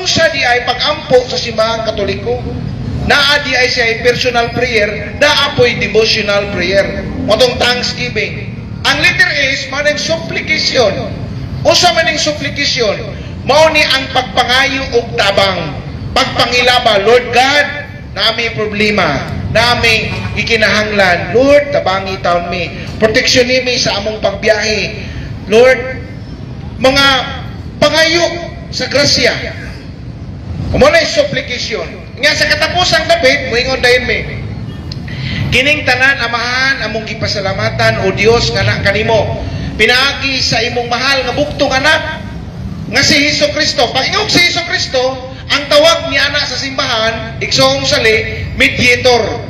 unsa di ay pagampo sa simbahang Katoliko. Naa di ay siya personal prayer, naa po'y devotional prayer. Motong thanksgiving. Ang letter is manang supplication. Usa maning supplication, mao ni ang pagpangayo og tabang, pagpangilaba. Lord God, nami problema, nami gikinahanglan. Lord, tabangi taon mi, proteksyon nimi sa among pagbiyahe. Lord, mga pangayo sa grasya. Mo na supplication. Nga sa katapusang dapit, moingon dayon mi, kining tanan amahan among gipasalamatan o Dios nga na kanimo pinaagi sa imong mahal nga buktong anak nga si Hesukristo. Pag-ingog si Hesukristo, ang tawag ni anak sa simbahan, igsoong sali, mediator.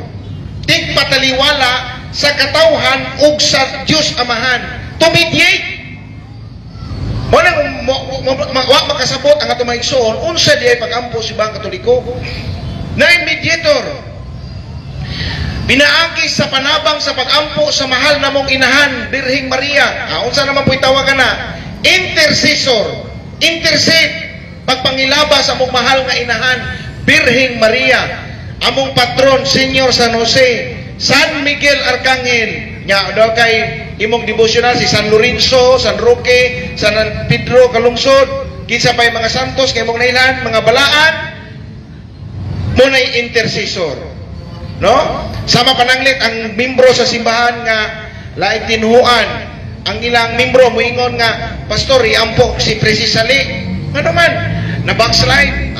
Tigpataliwala sa katawhan ug sa Dios amahan. To mediate. Wa makasabot ang atong maigsoon unsa di ay pagampo si Simbahang Katoliko. Na mediator. Binaagi sa panabang sa pagampo sa mahal namong inahan, Birheng Maria. Unsa naman po'y tawagan na? Intercessor. Intercede. Pagpangilaba sa among mahal nga inahan, Birheng Maria. Among patron, Senyor San Jose, San Miguel Arcangel. Nya daw kay imong devotional si San Lorenzo, San Roque, San Pedro Kalungsod, kinsa pay mga santos kay imong nailan, mga balaan. Munay intercessor, no? Sama pananglit ang membro sa simbahan nga laing tinuhuan, ang ilang membro moingon nga pastor iampo si Presis Sali, ano man na backslide,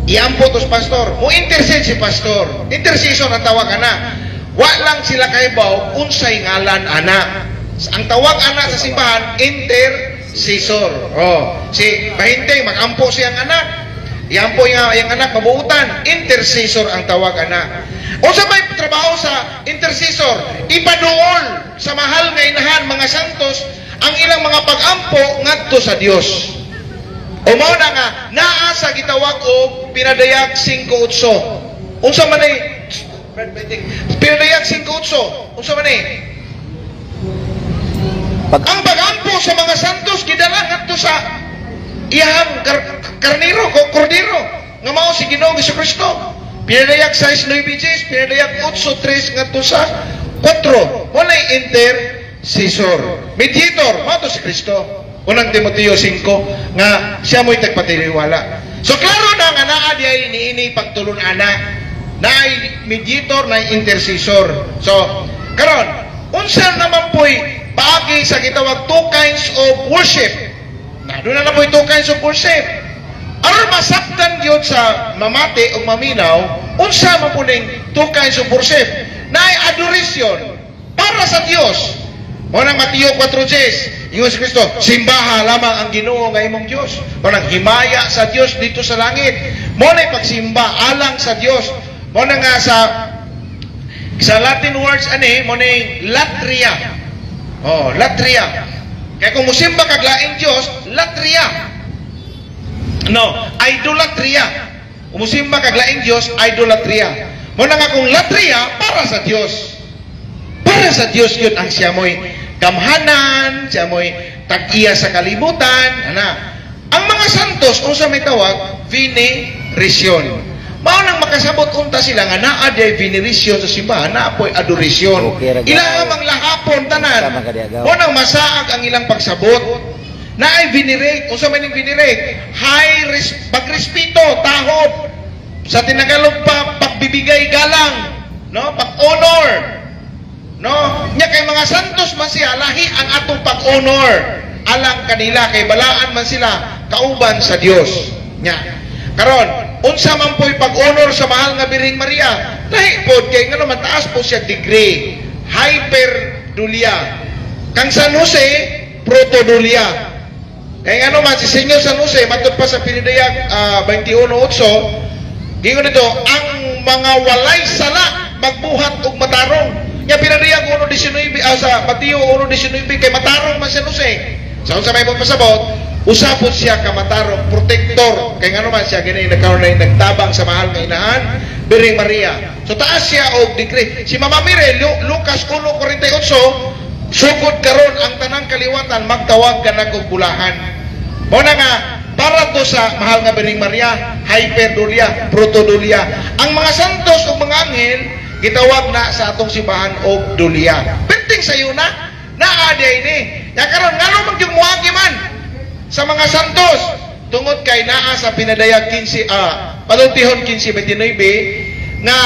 iampo tos pastor, mo intercede si pastor. Intercessor ang tawag ana. Wa lang sila kaibaw unsay ngalan ana. Ang tawag ana sa simbahan intercessor. Si bahintay magampo siyang anak. Yan po yung anak mabuutan. Intercessor ang tawag anak. O sa may trabaho sa intercessor, ipaduol sa mahal nga inahan mga santos ang ilang mga pag-ampo ngadto sa Dios. O mao na nga naa sa gitawag og pinadayag 5:8. Unsa man ay pinadayag 5:8? Unsa man ay? Ang pag-ampo sa mga santos gidala ngadto sa iyang karnero, kordero nga mao si Ginoong Hesukristo. Pinadayag 6:9, pinadayag 8:3 ngadto sa 4. Mo nay intercessor, mediator, mao to si Kristo. Unang Timoteo 5 nga siya mo'y tagpatiliwala. So klaro na nga naa di ay niini pagtulon ana, naay mediator, naay intercessor. So karon unsa naman po'y paagi sa gitawag two kinds of worship. Doon na po ito kinds of worship. Aron masaktan yun sa mamati o maminaw, unsa man po ning two kinds of worship. Naay adoration para sa Dios. Mo nang Mateo 4:10, yung si Kristo, simbaha lamang ang Ginoo nga imong Dios. Mo nang himaya sa Dios dito sa langit. Mo nay pagsimba alang sa Dios. Mo na nga sa Latin words ani, mo nay latria. Latria. Kaya kung musimba kag laing Dios, latria. No, idolatria. Kung musimba kag laing Dios, idolatria. Mo na nga kung latria para sa Dios. Para sa Dios yun ang siya mo'y gamhanan, siya mo'y tag-iya sa kalibutan. Ang mga santos, kung sa may tawag, veneration. Mao nang makasabot unta sila nga naa di veneration sa simbahan, naa po'y adoration. Ilang amang lahapon tanan. Mo nang masaag ang ilang pagsabot. Naay venerate, unsa man ning venerate? Pagrespeto, tahob. Sa tinagalog pa pagbibigay galang, no? Pag-honor. No? Nya kay mga santos man siya lahi ang atong pag-honor alang kanila kay balaan man sila kauban sa Dios. Nya. Karon, unsa man po'y pag-honor sa mahal nga Birheng Maria? Lahi pod kay ngano mataas po siya degree, hyperdulia. Kang San Jose, protodulia. Kay ngano man si Senyor San Jose matud pa sa pinidayag 21:8, gingon dito, ang mga walay sala magbuhat og matarong. Nya pinadayag 1:19 sa Mateo 1:19 kay matarong man San Jose. Sa unsa may pasabot, usapot siya ka matarong protector kay ngano man siya gani nagkaroon na nagtabang sa mahal nga inahan Birheng Maria. So taas siya og degree. Si Mama Mire Lucas 1:48, sugod karon ang tanang kaliwatan magtawag ka na og bulahan. Mo na nga para to sa mahal nga Biring Maria, hyperdulia, protodulia. Ang mga santos o mga anghel gitawag na sa atong simbahan og dulia. Penting sayo na naaday ni. Ya karon ngano man yung muagi man sa mga santos tungod kay naa sa pinadayag 15 paluntihon 15:29 nga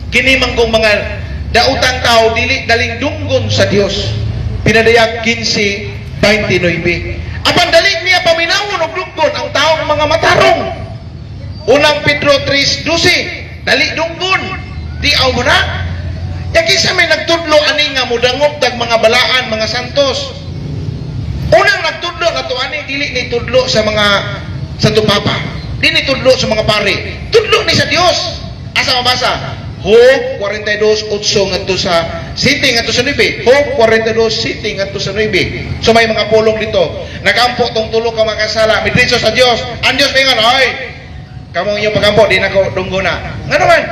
kini manggong mga dautang tao dili daling dunggon sa Dios. Pinadayag 15:29. Apan dali niya paminawon og dunggon ang taong mga matarong. Unang Pedro 3:12, dali dunggon. Di aw mo na. Ya kinsa may nagtudlo ani nga mudangop dag mga balaan, mga santos. Unang nagtudlo nato ani dili ni tudlo sa mga santo papa. Dili tudlo sa mga pare. Tudlo ni sa Dios. Asa mabasa? Job 42:8 ngadto sa City ngadto sa 9. Job 42 City ngadto sa 9. So may mga pulong dito. Nagampo tong tulo ka makasala, midritso sa Dios. Ang Dios mingon, "Oy, kamo inyong pagampo di nako dunggo na." Ngano man?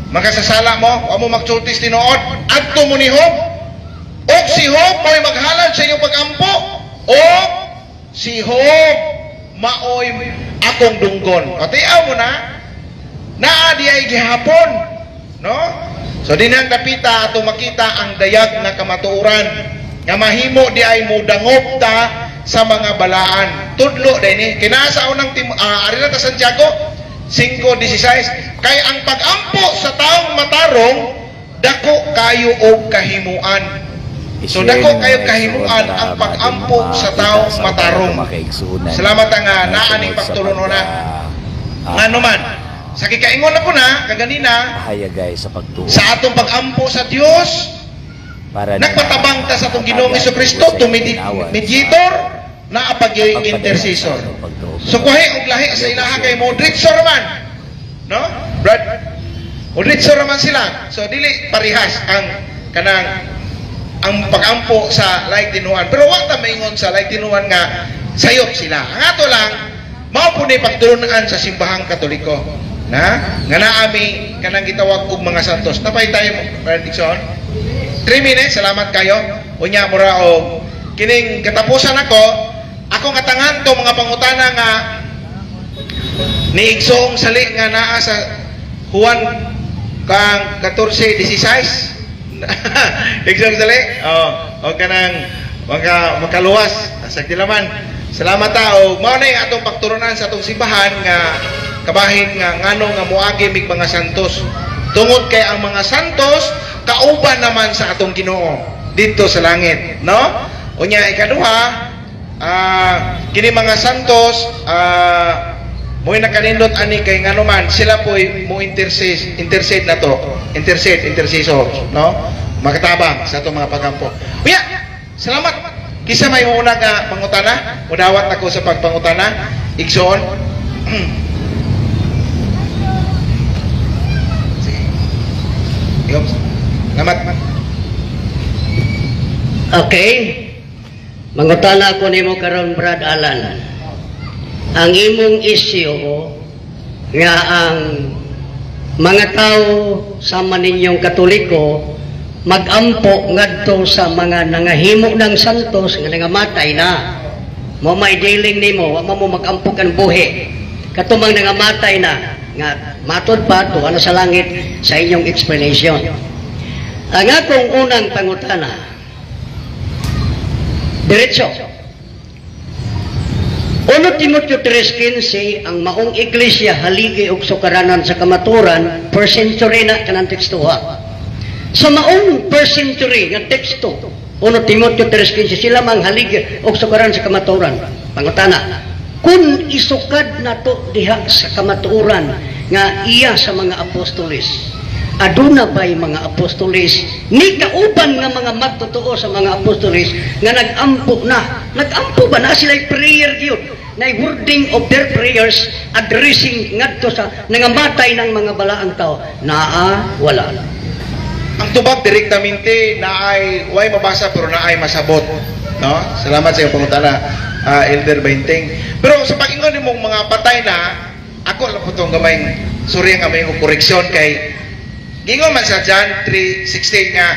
Makasasala mo, wa mo magsultis tinuod, adto mo ni Job. Og si Job mo'y maghalad sa inyong pagampo. Og si Job maoy akong dunggon. O tiyaw mo na, naa di ay gihapon, no? So dinang dapita ato makita ang dayag na kamatuoran nga mahimo di ay mudangop ta sa mga balaan. Tudlo dinhi kinasa unang arila ta Santiago 5:16 kay ang pag-ampo sa taong matarong dako kayo og kahimuan. So dako kayo kahimuan ang pag-ampo sa taong matarong. Salamat nga naa ning pagtulunona. Ngano man sa kikaingon na po na, kaganina, guys, sa atong pag-ampo sa Diyos, nagpatabang ta sa atong Ginoong Jesucristo, mediator, na apag intercessor. So kuhay og lahi sa ilaha kay Modritso raman. No? Brad, Modritso raman sila. So dili parihas ang pag-ampo sa laik tinuan. Pero wa ta maingon sa laik tinuan nga sayop sila. Ang ato lang, mao po ni pagtulunan sa simbahang Katoliko. Na nga naami kanang gitawag og mga santos. Napay tayo Brad Dixon. 3 minutes, salamat kayo. Unya mura og kining katapusan ako katangan to mga pangutana nga ni Igsoong sali nga naa sa Juan kang 14:16. Igsoong sali. O kanang makaluwas sa tilaman. Salamat ta og mao na atong pagturunan sa atong simbahan nga kabahin nga ngano nga moagi mig mga santos. Tungod kay ang mga santos kauban naman sa atong Ginoo dito sa langit, no? Unya ikaduha, kini mga santos mo'y nakanindot ani kay ngano man sila po'y mo intercede na to. Intercessor, no? Makatabang sa atong mga pagampo. Unya, salamat. Kisa may una nga pangutana, udawat ako sa pagpangutana. Igsoon. Salamat. Okay. Mangutana ko nimo karon Brad Alan. Ang imong issue nga ang mga tao sama ninyong Katoliko magampo ngadto sa mga nangahimo ng santos nga nangamatay na. Mo may dealing nimo, wa mo magampo kan buhi. Katumang nangamatay na nga matod pa to ano sa langit sa inyong explanation. Ang akong unang pangutana, diretso. 1 Timoteo 3:15 ang maong iglesia haligi og sukaranan sa kamaturan per century na kanang tekstuha. Sa maong per century nga teksto 1 Timoteo 3:15 sila mang haligi og sukaranan sa kamaturan. Pangutana, kung isukad na to diha sa kamaturan nga iya sa mga apostoles, aduna ba'y mga apostoles ni kauban nga mga magtotoo sa mga apostoles nga nagampo ba na sila prayer gyud na wording of their prayers addressing ngadto sa nangamatay ng mga balaang tao? Naa, wala. Ang tubag direktamente na ay way mabasa pero na ay masabot, no? Salamat sa iyong pangutana, Elder Bainting. Pero sa pag-ingon nimong mga patay na, ako lang po itong gamayng surya nga may koreksyon kay gingon man sa John 3:16 nga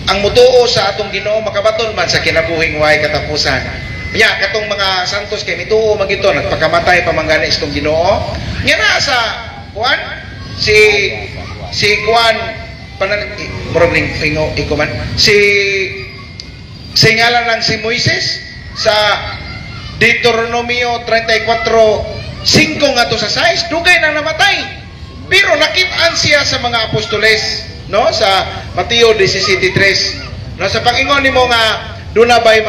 ang mutuo sa atong Ginoo makabaton man sa kinabuhing way katapusan. Ya, katong mga santos kay mituo magito nagpakamatay pamanggana istong Ginoo. Nya na sa kuan si kuan problem iko man si ngalan ng si Moises sa Deuteronomio 34:5 ngadto sa 6 dugay na namatay. Pero nakit-an siya sa mga apostoles, no, sa Mateo 17:3. No, sa pangingon nimo nga duna bay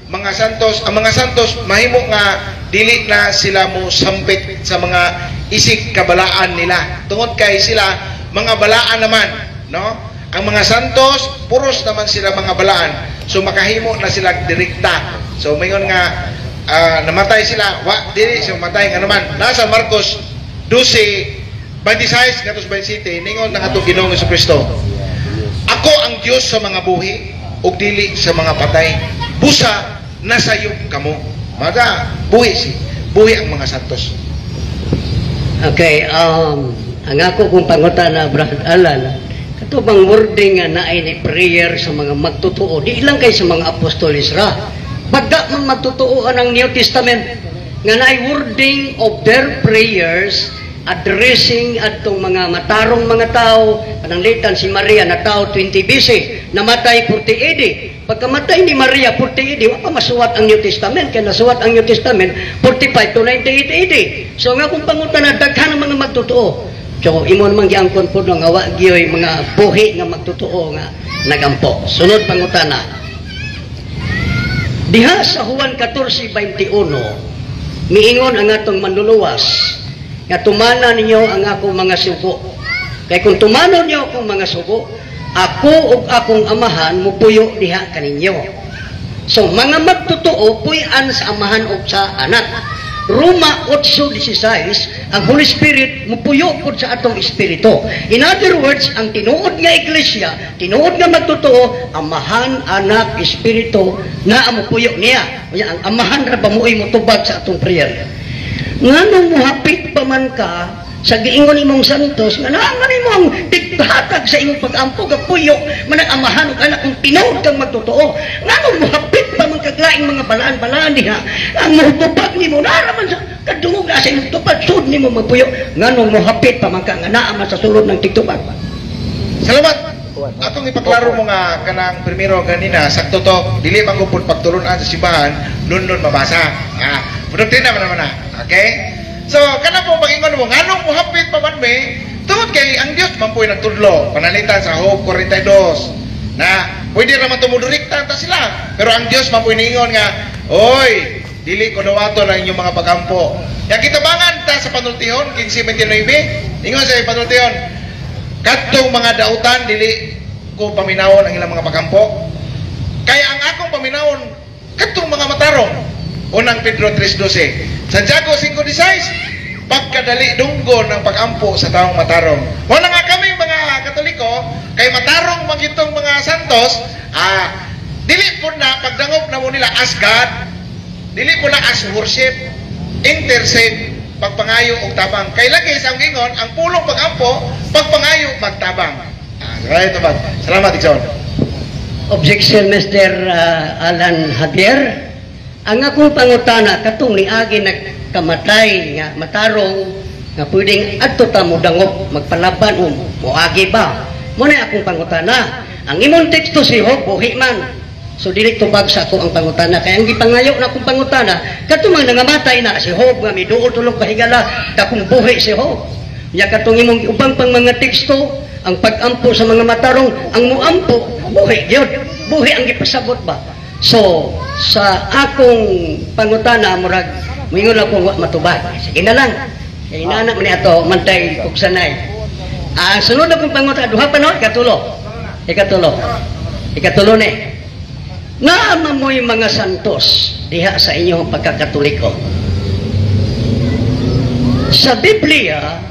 mga santos, ang mga santos mahimo nga dili na sila mo sampit sa mga isig kabalaan nila. Tungod kay sila mga balaan naman, no? Ang mga santos puros naman sila mga balaan. So makahimo na sila direkta. So mayon nga namatay sila, wa dili siya matay nga naman. Nasa Marcos 12:26 ngadto 27 ningon ng atong Ginoong Jesucristo. Ako ang Dios sa mga buhi ug dili sa mga patay. Busa nasayop kamo. Mada buhi ang mga santos. Okay, ang ako kung pangutana Brad Alan, katubang wording nga naay ni prayer sa mga magtotoo, di lang kay sa mga apostolis ra. Pagka man magtotoo ang New Testament nga naay wording of their prayers addressing atong mga matarong mga tao, pananglitan si Maria na tao 20 BC, namatay 40 AD. Pagkamatay ni Maria 40 AD, wa pa masuwat ang New Testament, kaya nasuwat ang New Testament 45 to 98 AD. So nga kung pangutan na daghan ang mga magtotoo. So imo naman giangkon po nga wa gyoy mga buhi nga magtotoo nga nagampo. Sunod pangutana. Diha sa Juan 14:21, miingon ang atong manluluwas nga tumana ninyo ang akong mga sugo. Kaya kung tumano niyo akong mga sugo, ako ug akong amahan mupuyo diha kaninyo. So mga magtotoo puy-an sa amahan ug sa anak. Roma 8:16, ang Holy Spirit mupuyo pod sa atong espiritu. In other words, ang tinuod nga iglesia, tinuod nga magtotoo, amahan, anak, espiritu na mupuyo niya. Kaya ang amahan ra pamuoy motubag sa atong prayer. Nganong muhapit pa man ka sa giingon imong santos nga naangan imong tighatag sa imong pag-ampo kapuyo manang amahan ug anak kung tinuod kang magtotoo. Nganong muhapit pa man kaglaing mga balaan-balaan diha ang muhutubag nimo naraman sa kadungog na sa imong tupad sud nimo magpuyo. Nganong muhapit pa man ka nga naa man sa sulod ng tigtubag. Salamat. Atong ipaklaro mo nga kanang primero ganina sakto to dili man gud pagtulunan sa simbahan nun mabasa. Produktina man na. Okay? So kana po pagingon mo nganong muhapit pa man me tungod kay ang Dios man po'y nagtudlo panalitan sa Job 42 na pwede ra man tumudurikta ta sila pero ang Dios man po'y ningon nga oy dili ko dawato na inyong mga pagampo. Ya kitabangan ta sa panultihon 15:29 ingon sa panultihon kadtong mga dautan dili ko paminawon ang ilang mga pagampo kaya ang akong paminawon kadtong mga matarong. Unang Pedro 3:12, Santiago 5:16, pagkadali dunggo ng pag-ampo sa taong matarong. Wala nga kami mga Katoliko, kay matarong magitong mga santos, dili po na pagdangop na mo nila as God, dili po na as worship, intercede, pagpangayo o tabang. Kay lagi sa gingon, ang pulong pag-ampo, pagpangayo, magtabang. Salamat, Ikson. Objection, Mr. Alan Javier. Ang akong pangutana katong niagi nagkamatay nga matarong nga pwedeng adto ta mo dangop magpalaban moagi ba mo na akong pangutana. Ang imong teksto si Job buhi man, so dili tubag sa ako ang pangutana. Kaya ang gipangayo na akong pangutana katong nangamatay na si Job nga miduol tulog kahigala dakong buhi si Job. Ya katong imong ubang pang mga teksto ang pag-ampo sa mga matarong ang muampo buhi gyud, buhi ang gipasabot ba. So, sa akong pangutana, murag, mingon ako matubag. Sige na lang. Kaya inaanak mo niya ito, mantay, kuksanay. Ang sunod akong pangutana, duha pa no, ikatulo. Ikatulo ni. Naama mo yung mga santos diha sa inyong pagkakatoliko. Sa Biblia,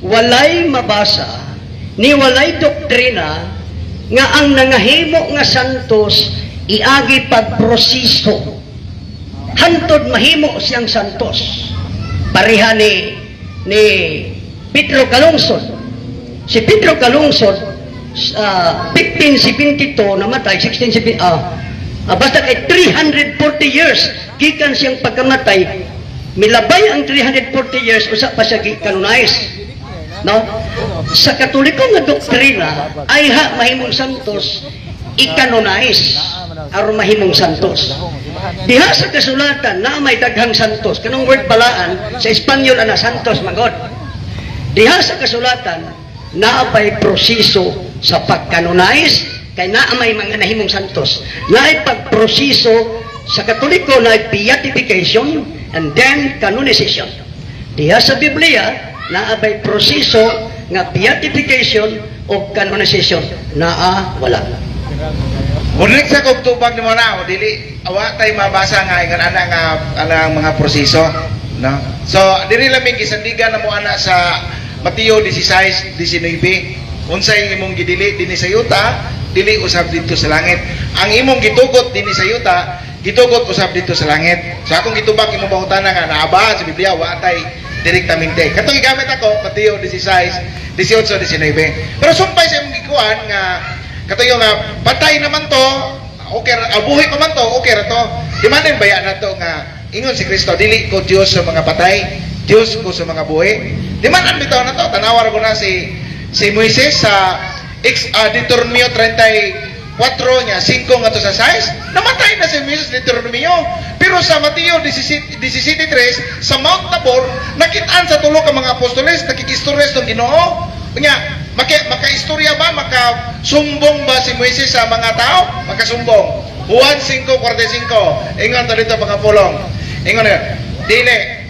walay mabasa, ni walay doktrina, nga ang nangahimo nga santos iagi pagproseso hantod mahimo siyang santos pareha ni Pedro Calungsod. Si Pedro Calungsod 1572 namatay 1670 Basta kay 340 years gikan siyang pagkamatay, milabay ang 340 years usa pa siya gi-canonize. No? Sa Katoliko nga doktrina ay mahimong santos i-canonize aron mahimong santos. Diha sa kasulatan na may daghang santos, kanang word balaan sa Espanyol ana santos magod. Diha sa kasulatan na may proseso sa pag-canonize kay naa may mga nahimong santos. Naay pagproseso sa Katoliko na beatification and then canonization. Diha sa Biblia naabay proseso nga beatification o canonization naa wala. Mulik sa kugtubag ni mo na, dili awa tay mabasa nga ingon ana mga proseso, no? So diri lamig gisandigan na mo ana sa Mateo 16:19. Unsay imong gidili dinhi sa yuta, dili usab dito sa langit. Ang imong gitugot dinhi sa yuta, gitugot usab dito sa langit. So akong gitubag imong pangutana nga naaba sa Biblia wa tay direktamente. Katong gigamit ako Mateo 16:18-19. Pero sumpay sa imong gikuan nga katuyo nga patay naman to, okay buhi pa man to, okay ra to. Di man din baya na to nga ingon si Kristo dili ko Dios sa mga patay, Dios ko sa mga buhi. Di man an bitaw na to, tanawar ko na si Moises sa Deuteronomio 34 niya, 5 nga to sa 6, namatay na si Moises Deuteronomio. Pero sa Mateo 17:3 sa Mount Tabor, nakitaan sa tulo ka mga apostoles, nakikistorya sa Ginoo. Nya, makaistorya ba, makasumbong ba si Moises sa mga tao? Makasumbong. Juan 5:45. Ingon to dito mga pulong. Ingon na, dili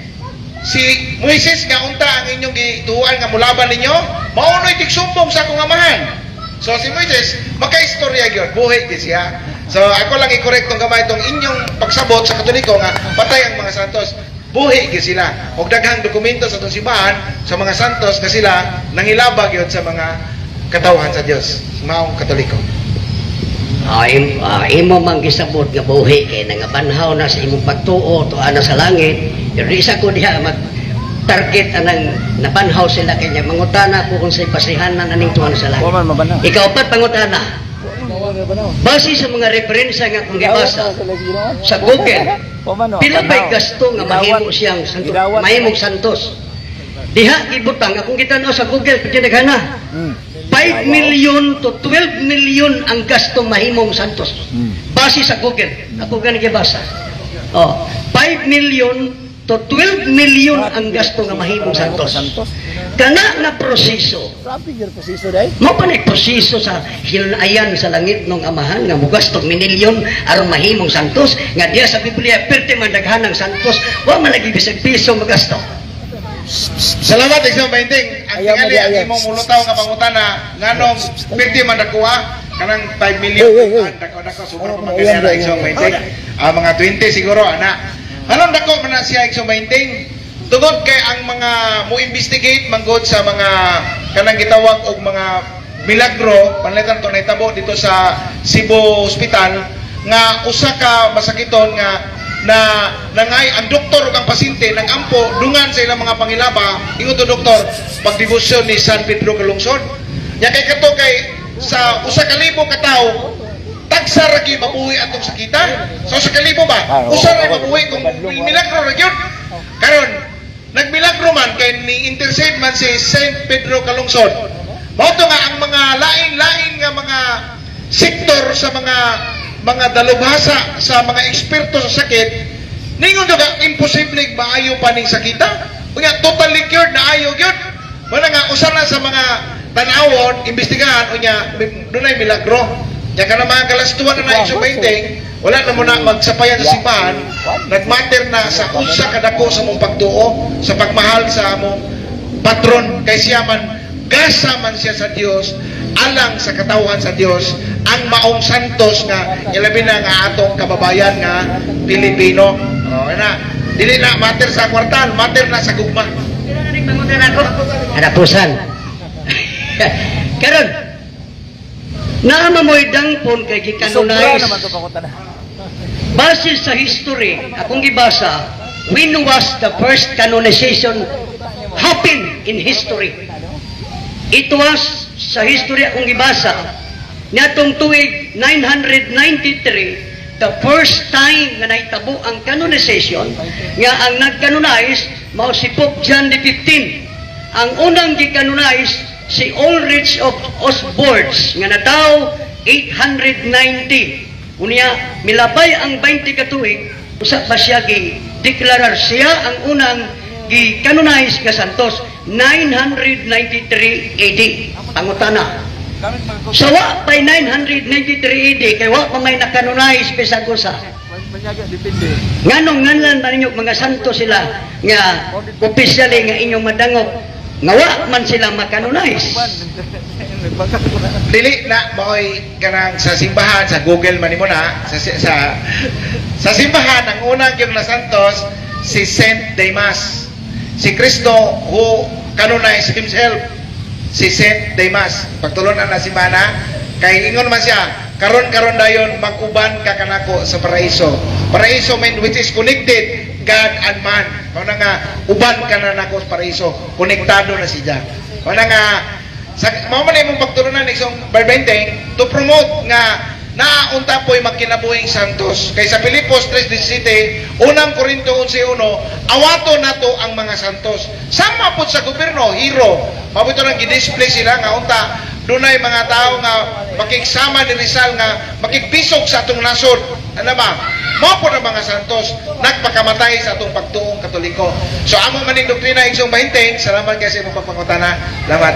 si Moises nga unta ang inyong gituan nga mulaban ninyo, maunoy tigsumbong sa akong amahan. So si Moises makaistorya gyud, buhi gyud siya. So ako lang i-correct tong gamay tong inyong pagsabot sa Katoliko nga patay ang mga santos. Buhi gyud sila. Og daghang dokumento sa atong simbahan sa mga santos nga sila nangilabag gyud sa mga katawhan sa Dios, maong Katoliko. Imo man gisabot nga buhi kay nangabanhaw na sa imong pagtuo to ana sa langit. Pero isa ko diha mag target anang nabanhaw sila kanya mangutana ko kung say pasihanan aning tuwan sa langit. Ikaw pat pangutana. Base sa mga referensya nga kung gibasa sa Google, pila ba'y gasto nga mahimo siyang santos, mahimong santos? Diha ibutang akong gitanaw sa Google pati naghana. 5 million to 12 million ang gasto mahimong santos. Base sa Google. Ako gani gibasa. 5 million to 12 million ang gasto nga mahimong santos. Kana nga proseso. Mo pa ni proseso sa hilayan sa langit ng amahan nga mugastog minilyon aron mahimong santos nga diya sa Biblia perti man daghanang santos wa man lagi bisag piso magasto. Salamat Igsoon Bainting. Ang tingali ang imong mulutaw nga pangutana nganong perti man dakuha kanang 5 million dako super pa magana na Igsoon Bainting. Mga 20 siguro ana. Anong dako man na siya Igsoon Bainting? Tungod kay ang mga mo-investigate manggod sa mga kanang gitawag og mga milagro, panlitan to nahitabo dito sa Cebu Hospital nga usa ka masakiton nga nangay ang doktor ug ang pasyente nang ampo dungan sa ilang mga pangilaba ingon to doktor pagdebosyon ni San Pedro Calungsod. Nya kay kato kay sa usa ka libo ka tawo tagsa ra gyud mabuhi atong sakitan. So sa kalibo ba? Usa ra mabuhi kung milagro ra gyud. Karon nagmilagro man kay ni intercede man si Saint Pedro Calungsod. Mao to nga ang mga lain-lain nga mga sektor sa mga dalubhasa sa mga eksperto sa sakit ningon nga imposible maayo pa ning sakita. Unya totally cured na ayo gyud. Wala nga usa na sa mga tan-awon imbestigahan unya dunay milagro. Ya kana mga kalastuan na Igsoon Bainting, wala na mo na magsapayan sa simbahan, nagmatter na sa unsa kadako sa mong pagtuo, sa pagmahal sa among patron kay siya man gasa man siya sa Dios, alang sa katawhan sa Dios, ang maong santos nga ilabi na nga atong kababayan nga Pilipino. Na dili na matter sa kwartal, matter na sa gugma. Hanapusan. Karon naama mo'y dangpon kay gikanonize. Base sa history, akong gibasa, when was the first canonization happen in history? It was sa history akong gibasa niadtong tuig 993 the first time nga naitabo ang canonization, nga ang nag-canonize, mao si Pope John XV. Ang unang gi-canonize, si Ulrich of Osbords, nga nataw 890. Unya, milabay ang 20 katuig, usa pa siya gi-deklarar siya ang unang gi-canonize nga santos, 993 AD. Pangutana. Sawa pa 993 AD, kay wa pa may nakanonize bisag usa. Nganong nganlan ba ninyo mga santo sila nga opisyali nga inyong madangop nga wa man sila makanonize? Dili na maoy kanang sa simbahan, sa Google man nimo na sa simbahan ang unang gyud na santos si Saint Dimas. Si Kristo who canonized himself, si Saint Dimas. Pagtulunan na si Mana, kay ingon man siya, karon dayon mag-uban ka kanako sa paraiso. Paraiso mean which is connected God and man. Kung nga uban ka na nako sa paraiso, konektado na siya. Kung nga mao man imong pagtulunan isang barbenteng to promote nga naunta po'y magkinabuhing santos. Kay sa Pilipos 3:17, unang Korinto 11:1, awato nato ang mga santos. Sama po sa gobyerno, hero. Mabuto nang gidisplay sila nga unta dunay mga tao nga makigsama ni Rizal nga makigpisog sa atong nasod. Ano ba? Mao po ang mga santos nagpakamatay sa atong pagtuong Katoliko. So amo man ning doktrina igsong 20, salamat kasi mo pagpangutana. Salamat.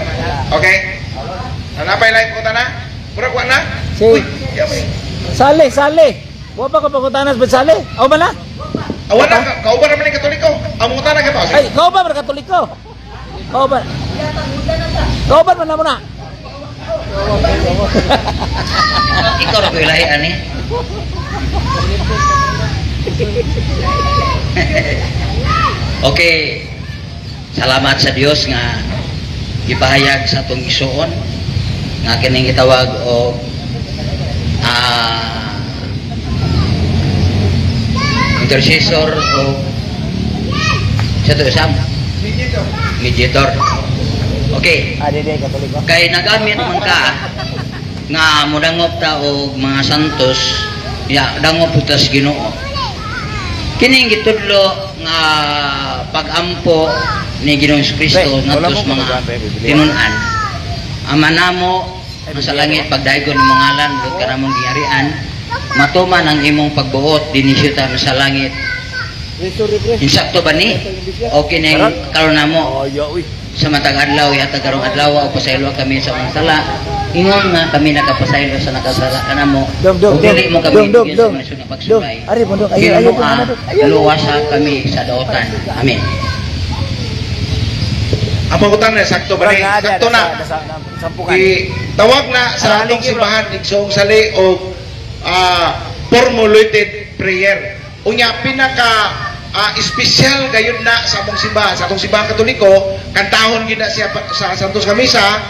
Okay? Nanapay live ko na? Murag wa na? Si Sale. Wa pa ka pangutanas ba Sale? Aw ba na? Awan na, kau ba naman yung Katoliko? Ang mga tanang ka ba? Ay, kau ba mga Katoliko? Kau ba? Kau ba man na mo na? Ikaw ra ko ilahi ani. Okay. Salamat sa Dios nga gipahayag sa atong igsoon nga kining gitawag og intercessor o sa to isang mediator. Okay. Katoliko. Kay nagamit man ka nga modangop ta og mga santos, ya dangop putas Ginoo. Kining gitudlo nga pagampo ni Ginoong Kristo ngadtos mga tinun-an. Amanamo sa langit pagdaygon imong ngalan ug kanamong giyarian, matuman ang imong pagbuot dinhi sa langit. Insakto ba ni? Okay ning karon namo sa matag adlaw yata karong adlaw o pasaylo kami sa mga sala. Ingon nga kami nakapasaylo sa nakasala kanamo. Ug dili mo kami sa nasud nga pagsulay. Ari bundok ayo luwasa kami sa daotan. Amen. Ang pangutan na, sakto ba ni? Sakto na. Tawag na sa atong simbahan, igsong sali o formulated prayer. Unya, pinaka espesyal gayud na sa atong simbahan. Sa atong simbahan Katoliko, kantahon gina siya sa Santos Kamisa,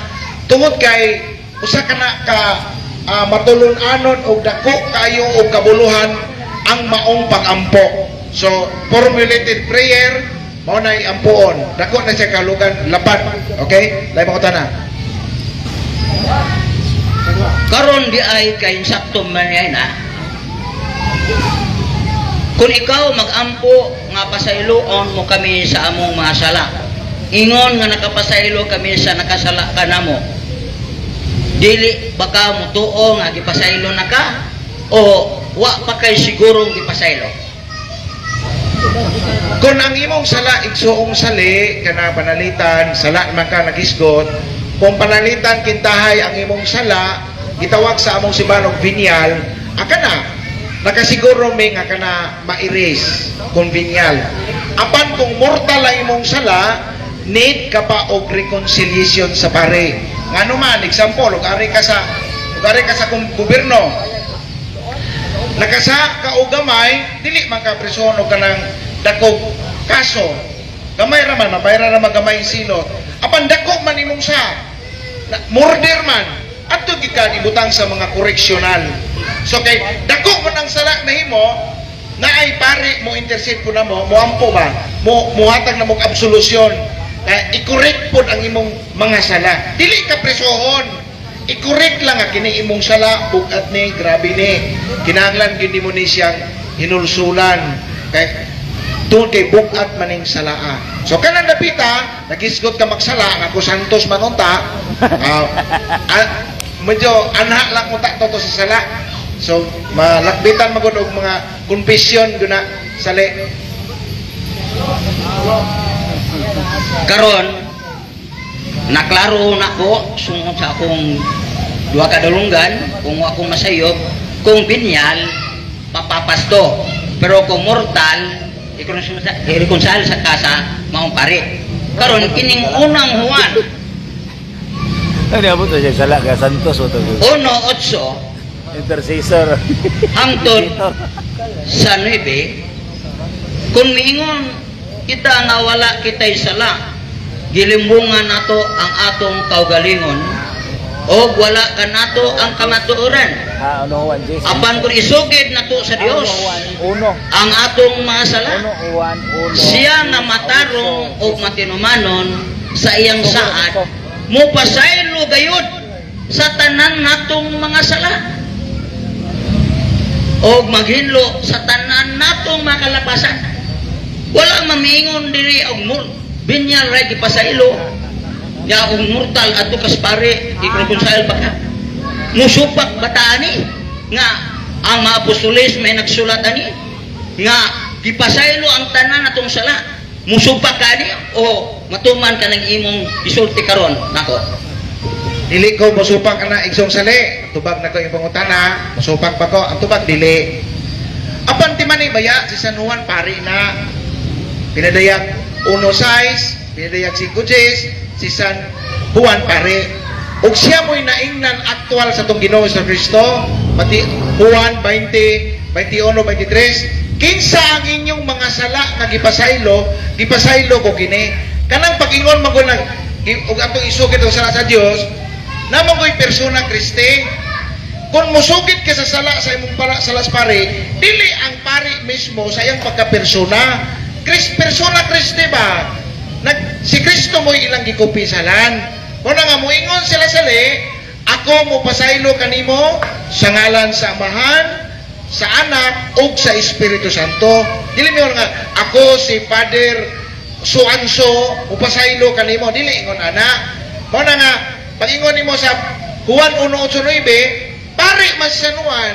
tungod kay usa ka na ka matulun-anon o dako kayo o kabuluhan ang maong pagampo. So, formulated prayer, mao nay ampuon. Dako na siya kalugan laban. Okay? Lain mo na. Karon di ay kay sakto man na. Kung ikaw magampo nga pasayloon mo kami sa among mga sala. Ingon nga nakapasaylo kami sa nakasala kanamo. Dili baka mo tuo nga gipasaylo na ka o wa pa kay sigurong gipasaylo. Kung ang imong sala igsuong sali kana panalitan, sala man ka nagisgot, kung panalitan kintahay ang imong sala, gitawag sa among simbahan venial, aka na nakasiguro may nga kana ma-erase kung venial. Apan kung mortal ang imong sala, need ka pa og reconciliation sa pare. Ngano man, example, ugari ka sa gobyerno. Nakasa ka o gamay, dili man ka prison o kanang dakog kaso. Gamay raman, mabayra raman gamay silot. Apan dakog man imong sa murder man, ato gikan ibutang sa mga koreksyonal. So kay dakog man ang sala nahimo, na ay pare mo intercede po na mo ampo ba? Muhatag na mo absolusyon. I-correct po ang imong mga sala. Dili ka presohon. i-correct lang nga kini imong sala bugat ni grabe ni kinahanglan gid mo ni siyang hinulsulan kay tungod kay bugat maning salaa. So kanang dapita nagisgot ka magsala nga ako santos manunta medyo anha lang unta to sa sala. So malakbitan magud og mga confession guna sali. Karon naklaro nako sungod sa akong duha ka dalunggan kung akong masayop kung binyal papapasto pero kung mortal i-reconcile sa kasa maong pare. Karon kining unang Juan Ano abot to siya sala ka Santos o to. 1:8 Intercessor. hangtod sa 9 kung miingon kita nga wala kitay sala gilimbungan nato ang atong kaugalingon o wala ka nato ang kamatuoran. Ano Juan Jesus. Apan kung isugid nato sa Dios Uno. ang atong mga sala, Juan uno. siya nga matarong o matinumanon sa iyang saad mupasaylo gayud sa tanan natong mga sala o maghinlo sa tanan natong mga kalapasan. Wala mamiingon diri og binyal ray gipasaylo ya og mortal adto kas pare i-reconcile pa ka musupak bataani nga ang mga apostoles may nagsulat ani nga gipasaylo ang tanan natong sala musupak ka ni o matuman ka ng imong isulti karon nako. Dili ko mosupak ana igsong sali. Tubag na ko yung pangutana, mosupak pa ko ang tubag dili. Apan ti man baya si San Juan pari na pinadayak 1:6, pinadayak 5:10 si San Juan pare. Ug siya mo'y naingnan aktual sa tong Ginoo sa Kristo, pati Juan 20, 21, 23. Kinsa ang inyong mga sala nga gipasaylo ko kini. Kanang pag-ingon man ko nang ug atong isugid ang sala sa Dios, namang ko'y persona Kriste. Kung musugid ka sa sala sa imong salas pare, dili ang pare mismo sa iyang pagka-persona. Persona Kriste ba? Si Kristo mo ilang gikupisalan. Kung nga muingon sila sali, ako mo pasaylo kanimo sa ngalan sa Amahan, sa Anak, ug sa Espiritu Santo. Dili mo nga, ako si Father Suanso, mo pasaylo kanimo. Dili ingon anak. Kung nga, pag-ingon nimo sa Juan 1:8-9, pare mas San Juan.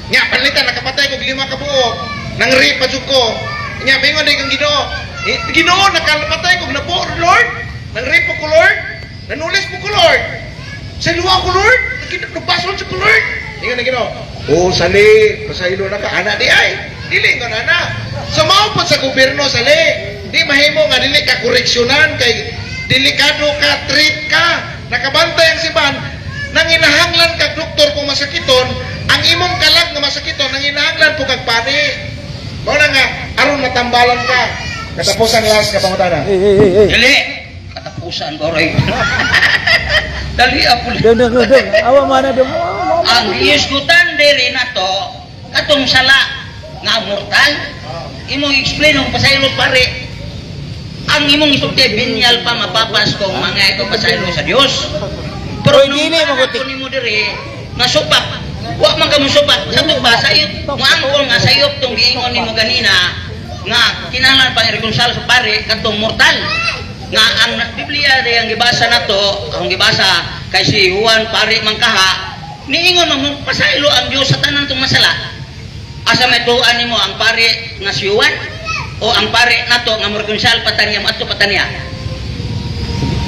Nga, palitan, nakapatay ko 5 ka buok. Nang rape pa ko. Nga, bingon din kang Ginoo. Ginoo, nakalapatay ko, nabuo, Lord. Nang rape ko, Lord. Nanulis ko, Lord. Sa luwa ko, Lord. Nagpason sa ko, Lord. Ingon na Ginoo. Oo, sali. Pasaylo na ka. Ana di ay. Dili ko na na. So, maupot sa gobyerno, sali. Di mahimo nga, dili ka koreksyonan. Kay delikado ka, treat ka. Nakabantay ang siban. Nang inahanglan kag doktor kung masakiton, ang imong kalag nga masakiton, nang inahanglan po kag pani. Mao na nga, aron matambalan ka. Katapusan last ka pangutana. Dili katapusan ko ray. Dali apo. Dong. Awa mana dong. Ang isgutan diri nato katong sala nga mortal. Imong explain ang pasaylo pare. Ang imong isulti binyal pa mapapas kung mga ito pasaylo sa Dios. Pero nung ko nimo diri nga supak, wa man ka mo supak. Sa ba sayop, maangkol nga sayop tong giingon nimo ganina nga kinahanglan pang i-reconcile sa pare katong mortal. Nga ang Biblia day ang gibasa nato, ang gibasa kay si Juan pare mangkaha, niingon mo pasaylo ang Dios sa tanan tong masala. Asa may tuan nimo ang pare nga si Juan o ang pare nato nga mo-reconcile pataniya adto pataniya.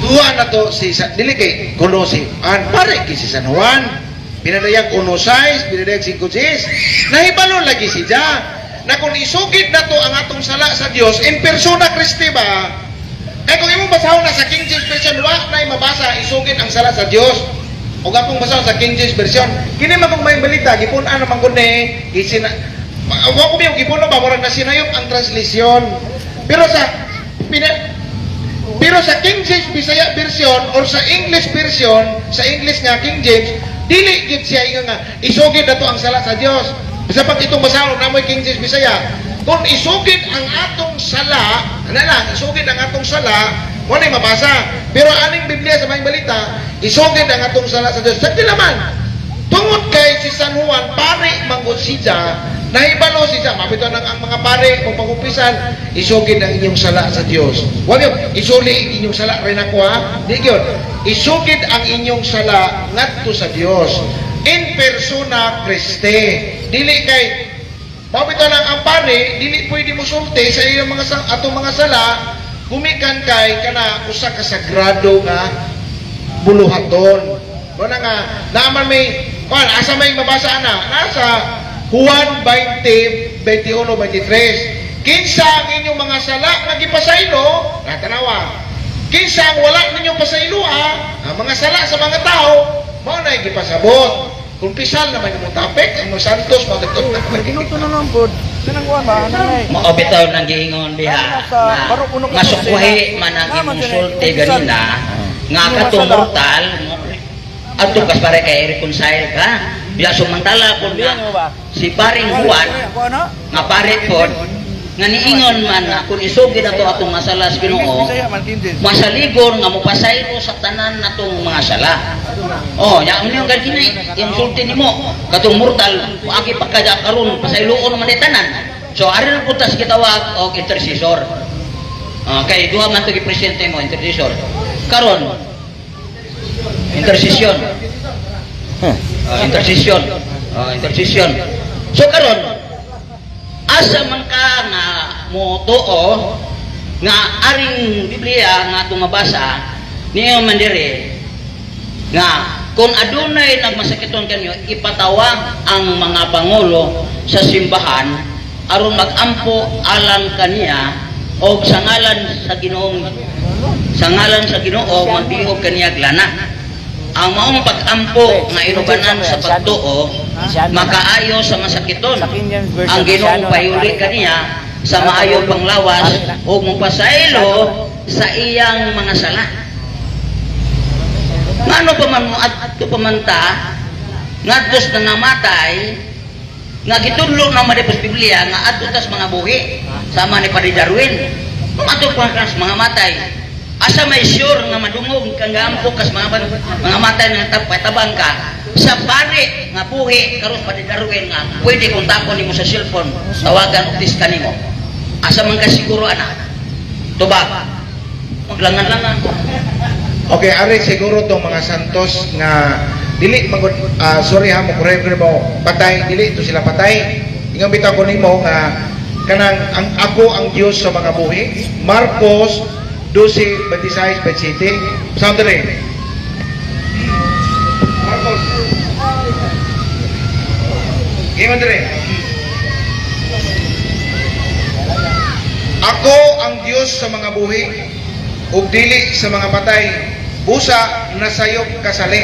Tuwa na to si dili kay kuno si pare ki si San Juan. Pinadayak 1:6, pinadayak 5:10. Nahibalo lagi si Ja na kung isugid na to ang atong sala sa Dios in persona Christi ba. Kaya kung imong basahon na sa King James Version, wa na mabasa isugid ang sala sa Dios. O akong basahon sa King James Version, kini man kung may balita gipun-an naman kun ni kisina wa ko biyo gipun ba murag na sinayop ang translasyon. Pero sa King James Bisaya version or sa English version, sa English nga King James, dili gid siya ingon nga isugid nato ang sala sa Dios. Basta pag itong basahon namoy King James Bisaya, kung isugid ang atong sala, isugid ang atong sala, Mo ni mabasa. Pero aning Biblia sa may balita, isugid ang atong sala sa Dios. Sakti naman. Tungod kay si San Juan pare manggod siya, nahibalo siya, mabito nang ang mga pare kung pag-umpisan, isugid ang inyong sala sa Dios. Wag yun, isuli ang inyong sala rin ako ha. Di yun. Isugid ang inyong sala ngadto sa Dios. In persona Christi. Dili kay mabito nang ang pare, dili pwede mo sulti sa iyong mga atong mga sala, gumikan kay kana usa ka sagrado nga buluhaton. Wala nga, naman may, asa may mabasa na, nasa Juan 20, 21, 23. Kinsa ang inyong mga sala nga gipasaylo, natanawa. Kinsa ang wala ninyong pasaylo, ang mga sala sa mga tao, mo na gipasabot. Kung pisal naman yung tapik, ang mga santos, mga Ginuto na lang po. Kanang kuwan ba? Nanay. Maobitaw ng giingon diha na masukwahi man ang imusulti ganina nga katong mortal ato kas pare kay reconcile ka biya sumantala kun nga si paring Juan nga pare pod nga niingon man na kung isugid ato atong masala sa Ginoo masaligon nga mopasaylo sa tanan natong mga sala. Oh, ya unyo ganina yung sulti nimo katong mortal agi pagkaya karon pasayloon man tanan. So ari ra putas gitawag og intercessor. Kay duha man to gipresente mo intercessor. Karon intercession. Intercession. So karon asa man ka nga mo tuo nga aring Biblia nga atong mabasa niyo man dire nga kung adunay nagmasakiton kanyo ipatawag ang mga pangulo sa simbahan aron magampo alang kaniya o sa ngalan sa Ginoo magbihog kaniya glana. Ang maong pag-ampo nga inubanan sa pagtuo makaayo sa masakiton. Ang Ginoo payuli kaniya sa maayo panglawas o mapasaylo sa iyang mga sala. Ngano pa man mo adto pamanta ngadtos na namatay nga gitudlo na madipos Biblia nga adto tas mga buhi sama ni Padre Darwin. Kung adto pa kas mga matay asa may sure nga madungog kang gaampo kas mga matay nga tabang ka sa pare nga buhi karon Padre Darwin nga pwede kung tapon nimo sa cellphone tawagan utis kanimo asa man ka siguro anak tubag maglangan-langan. Okay, ari siguro tong mga santos nga dili magud sorry ha mo correct mo patay dili to sila patay. Ingon bitaw ko nimo nga kanang ako ang Dios sa mga buhi. Marcos 12:26, 27. Sound rin. Marcos. Ingon rin. Ako ang Dios sa mga buhi ug dili sa mga patay. Busa nasayop ka sali.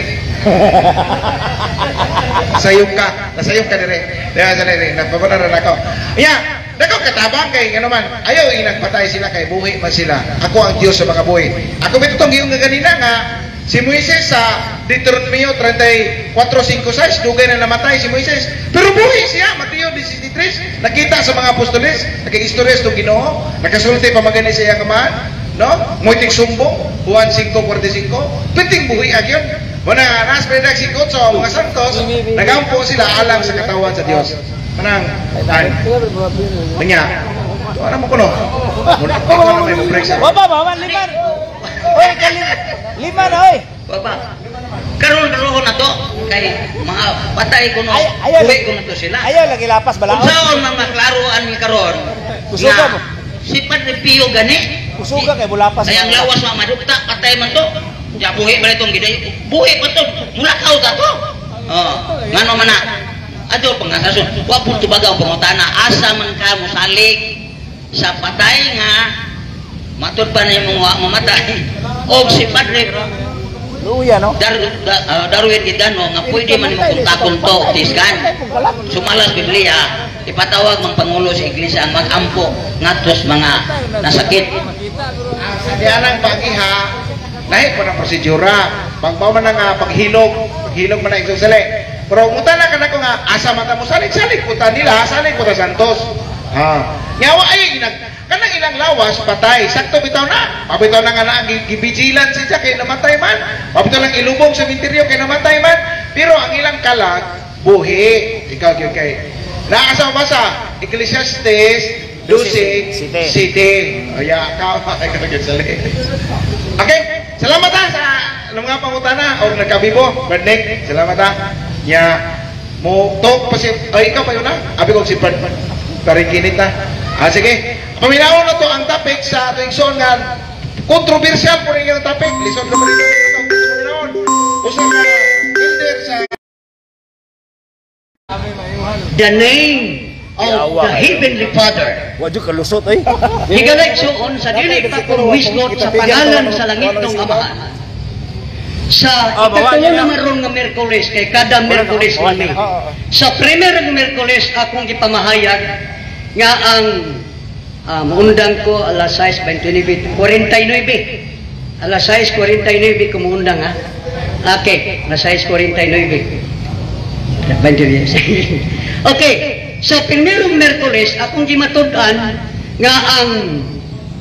Nasayop ka dire. Dire nagpabara na ako. Yeah, dako katabang kay ano man. Ayaw inagpatay sila kay buhi man sila. Ako ang Dios sa mga buhi. Ako bitong giyong nga ganina nga si Moises sa Deuteronomio 34:5-6 dugay na namatay si Moises. Pero buhi siya, Mateo 16:3. Nakita sa mga apostoles, nag-istorya sa Ginoo, nakasulti pa magani siya kaman. No? Muiting sumbong, Juan 5:45. Piting buhi agyon. Muna nas predak sikot sa mga santos, nagampo sila alang sa katawan sa Dios. Manang Nya. Ano mo kuno? Muna may break sa. Baba, liman. Oy, liman oy. Baba. Karon na to kay mga patay kuno, buhi kuno to sila. Ayaw lagi lapas balaod. Unsaon man maklaruan ni karon? Kusuga mo. Si Padre Pio gani Kusuga kay bulapas. Kaya ang lawas mga madukta, patay man to. Ya buhi ba itong giday? Buhi pa to. Mulakaw ta to. Ngano man na? Ato pangasason. Wa pud tubaga ang pangutana. Asa man ka mosalig sa patay nga matud pa na yung mga mamatay. Og si Padre Luya no. Darwin gidano nga pwede man mo kontakon to tiskan. Sumalas Biblia. Ipatawag mang pangulo sa iglesia ang mag-ampo ngatos mga nasakit. Sa dianang pag-iha, nahi po ng prosedura. Pagbaw man nga paghilog man na isang sali. Pero umutala ka na ko nga, asa mata mo salig-salig puta nila, salig puta santos. Nyawa ay kanang ilang lawas patay sakto bitaw na mabitaw na nga na gibijilan siya kay namatay man mabitaw lang ilubong sa minteryo kay namatay man pero ang ilang kalag buhi ikaw kay naasa basa Ecclesiastes 12 city ya ka okay salamat sa mga pangutana o nagkabibo Bernek salamat ya mo talk pa si ay ikaw pa yun abi ko si parikinit sige paminaw na to ang topic sa ating son nga kontrobersyal po rin yung topic lison ka pa rin yung usa nga elder sa the name of the Heavenly Father. Wadyo kalusot ay. Higalay suon sa dili pa purwisgot sa pangalan sa langit ng Amahan. Sa ikatulo na maron nga Miyerkules kay kada Miyerkules kami. Sa primer nga Miyerkules akong gipamahayag nga ang muundang ko alas 6:49 alas 6:49 ko muundang ha. Okay, alas 6:49. Okay, sa primerong Miyerkules akong gimatud-an nga ang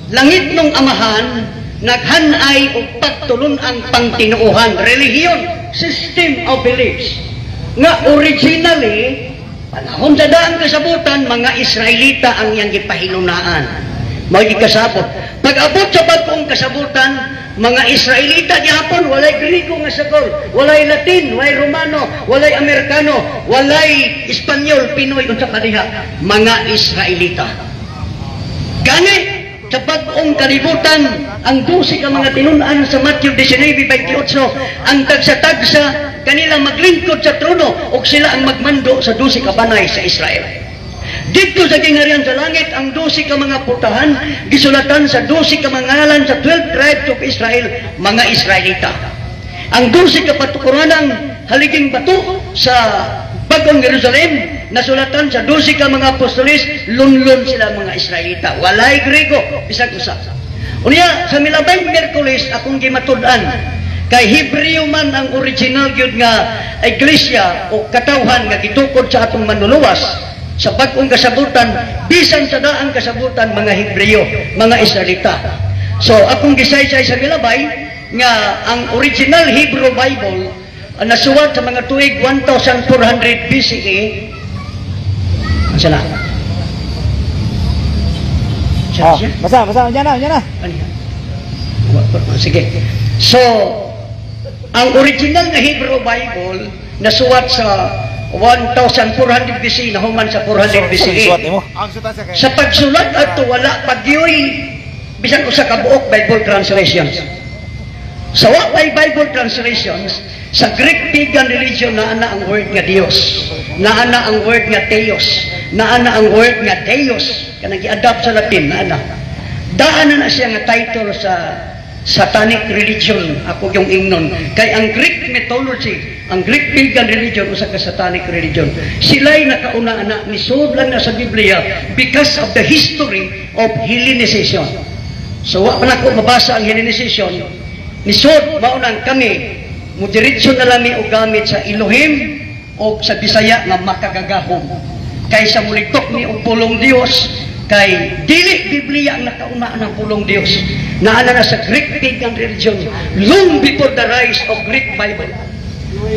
langit ng Amahan naghanay og pagtulon ang pangtinuohan, relihiyon, system of beliefs nga originally panahon sa daang kasabutan mga Israelita ang iyang gipahinunaan mao gikasabot pag-abot sa bagong kasabutan mga Israelita gihapon walay Grego nga sagol, walay Latin, walay Romano, walay Amerikano, walay Espanyol, Pinoy unsa kadiha mga Israelita gani sa bagong kalibutan ang 12 ka mga tinun-an sa Matthew 19:28 ang tagsa-tagsa kanila maglingkod sa trono ug sila ang magmando sa 12 ka banay sa Israel. Dito sa gingharian sa langit ang 12 ka mga putahan gisulatan sa 12 ka mga ngalan sa 12 tribes of Israel mga Israelita. Ang 12 ka patukuranang haliging bato sa bagong Jerusalem nasulatan sa 12 ka mga apostoles lunlon sila mga Israelita walay Grego bisag usa unya sa milabay Miyerkules akong gimatud-an kay Hebreo man ang original gyud nga iglesia o katawhan nga gitukod sa atong manluluwas sa bagong kasabutan bisan sa daang kasabutan mga Hebreo mga Israelita so akong gisaysay sa milabay nga ang original Hebrew Bible nasuwat sa mga tuig 1400 BCE. Sala. Basa yan na. Sige. So, ang original na Hebrew Bible nasuwat sa 1400 BCE nahuman sa 400 BCE. Sa pagsulat ato wala pagyoy bisan usa ka buok Bible translations. Sa walay Bible translations sa Greek pagan religion naana ang word nga Dios, naana ang word nga Theos, naana ang word nga Deus, kanang gi-adapt sa Latin naana. Daanan na siya nga title sa satanic religion ako yung ingnon kay ang Greek mythology, ang Greek pagan religion usa ka satanic religion. Sila'y nakauna na nisud lang na sa Biblia because of the history of Hellenization. So wa man ako mabasa ang Hellenization. Nisod maunang kami mudiretso na lami og gamit sa Elohim o sa Bisaya nga makagagahom kaysa mulitok ni og pulong Dios kay dili Biblia ang nakauna ng pulong Dios naana na sa Greek pagan religion long before the rise of Greek Bible.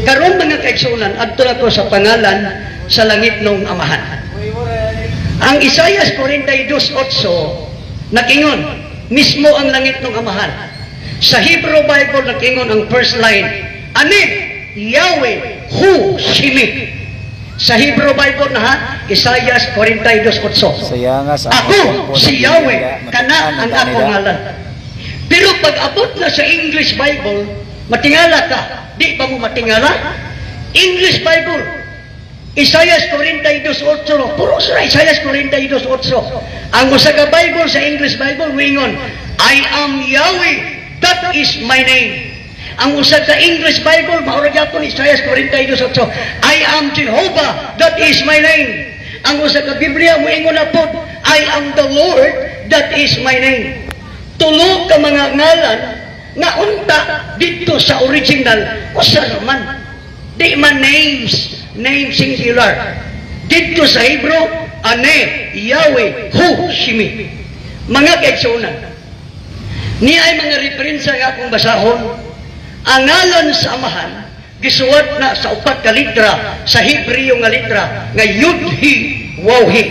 Karon mga kaigsunan adto na ko sa pangalan sa langit ng Amahan. Ang Isaiah 42:8 nakingon mismo ang langit ng Amahan. Sa Hebrew Bible nakingon ang first line ani Yahweh hu shimi. Sa Hebrew Bible na ha Isaiah 42:8 ako si Yahweh kana ang akong ngalan. Pero pag abot na sa English Bible matingala ka di ba mo matingala English Bible Isaiah 42:8 puro sa Isaiah 42:8 ang usa ka Bible sa English Bible wingon I am Yahweh that is my name. Ang usa ka English Bible maura gyapon Isaiah 42:8 I am Jehovah that is my name. Ang usa ka Biblia moingon na pod I am the Lord that is my name. Tulo ka mga ngalan nga unta dito sa original usa naman di man names name singular dito sa Hebrew ane Yahweh hu shimi. Mga kaigsunan, niya ay mga referensya nga akong basahon, ang ngalan sa Amahan, gisuwat na sa 4 ka litra, sa Hebreo nga litra, nga Yud-Hi, Waw-Hi.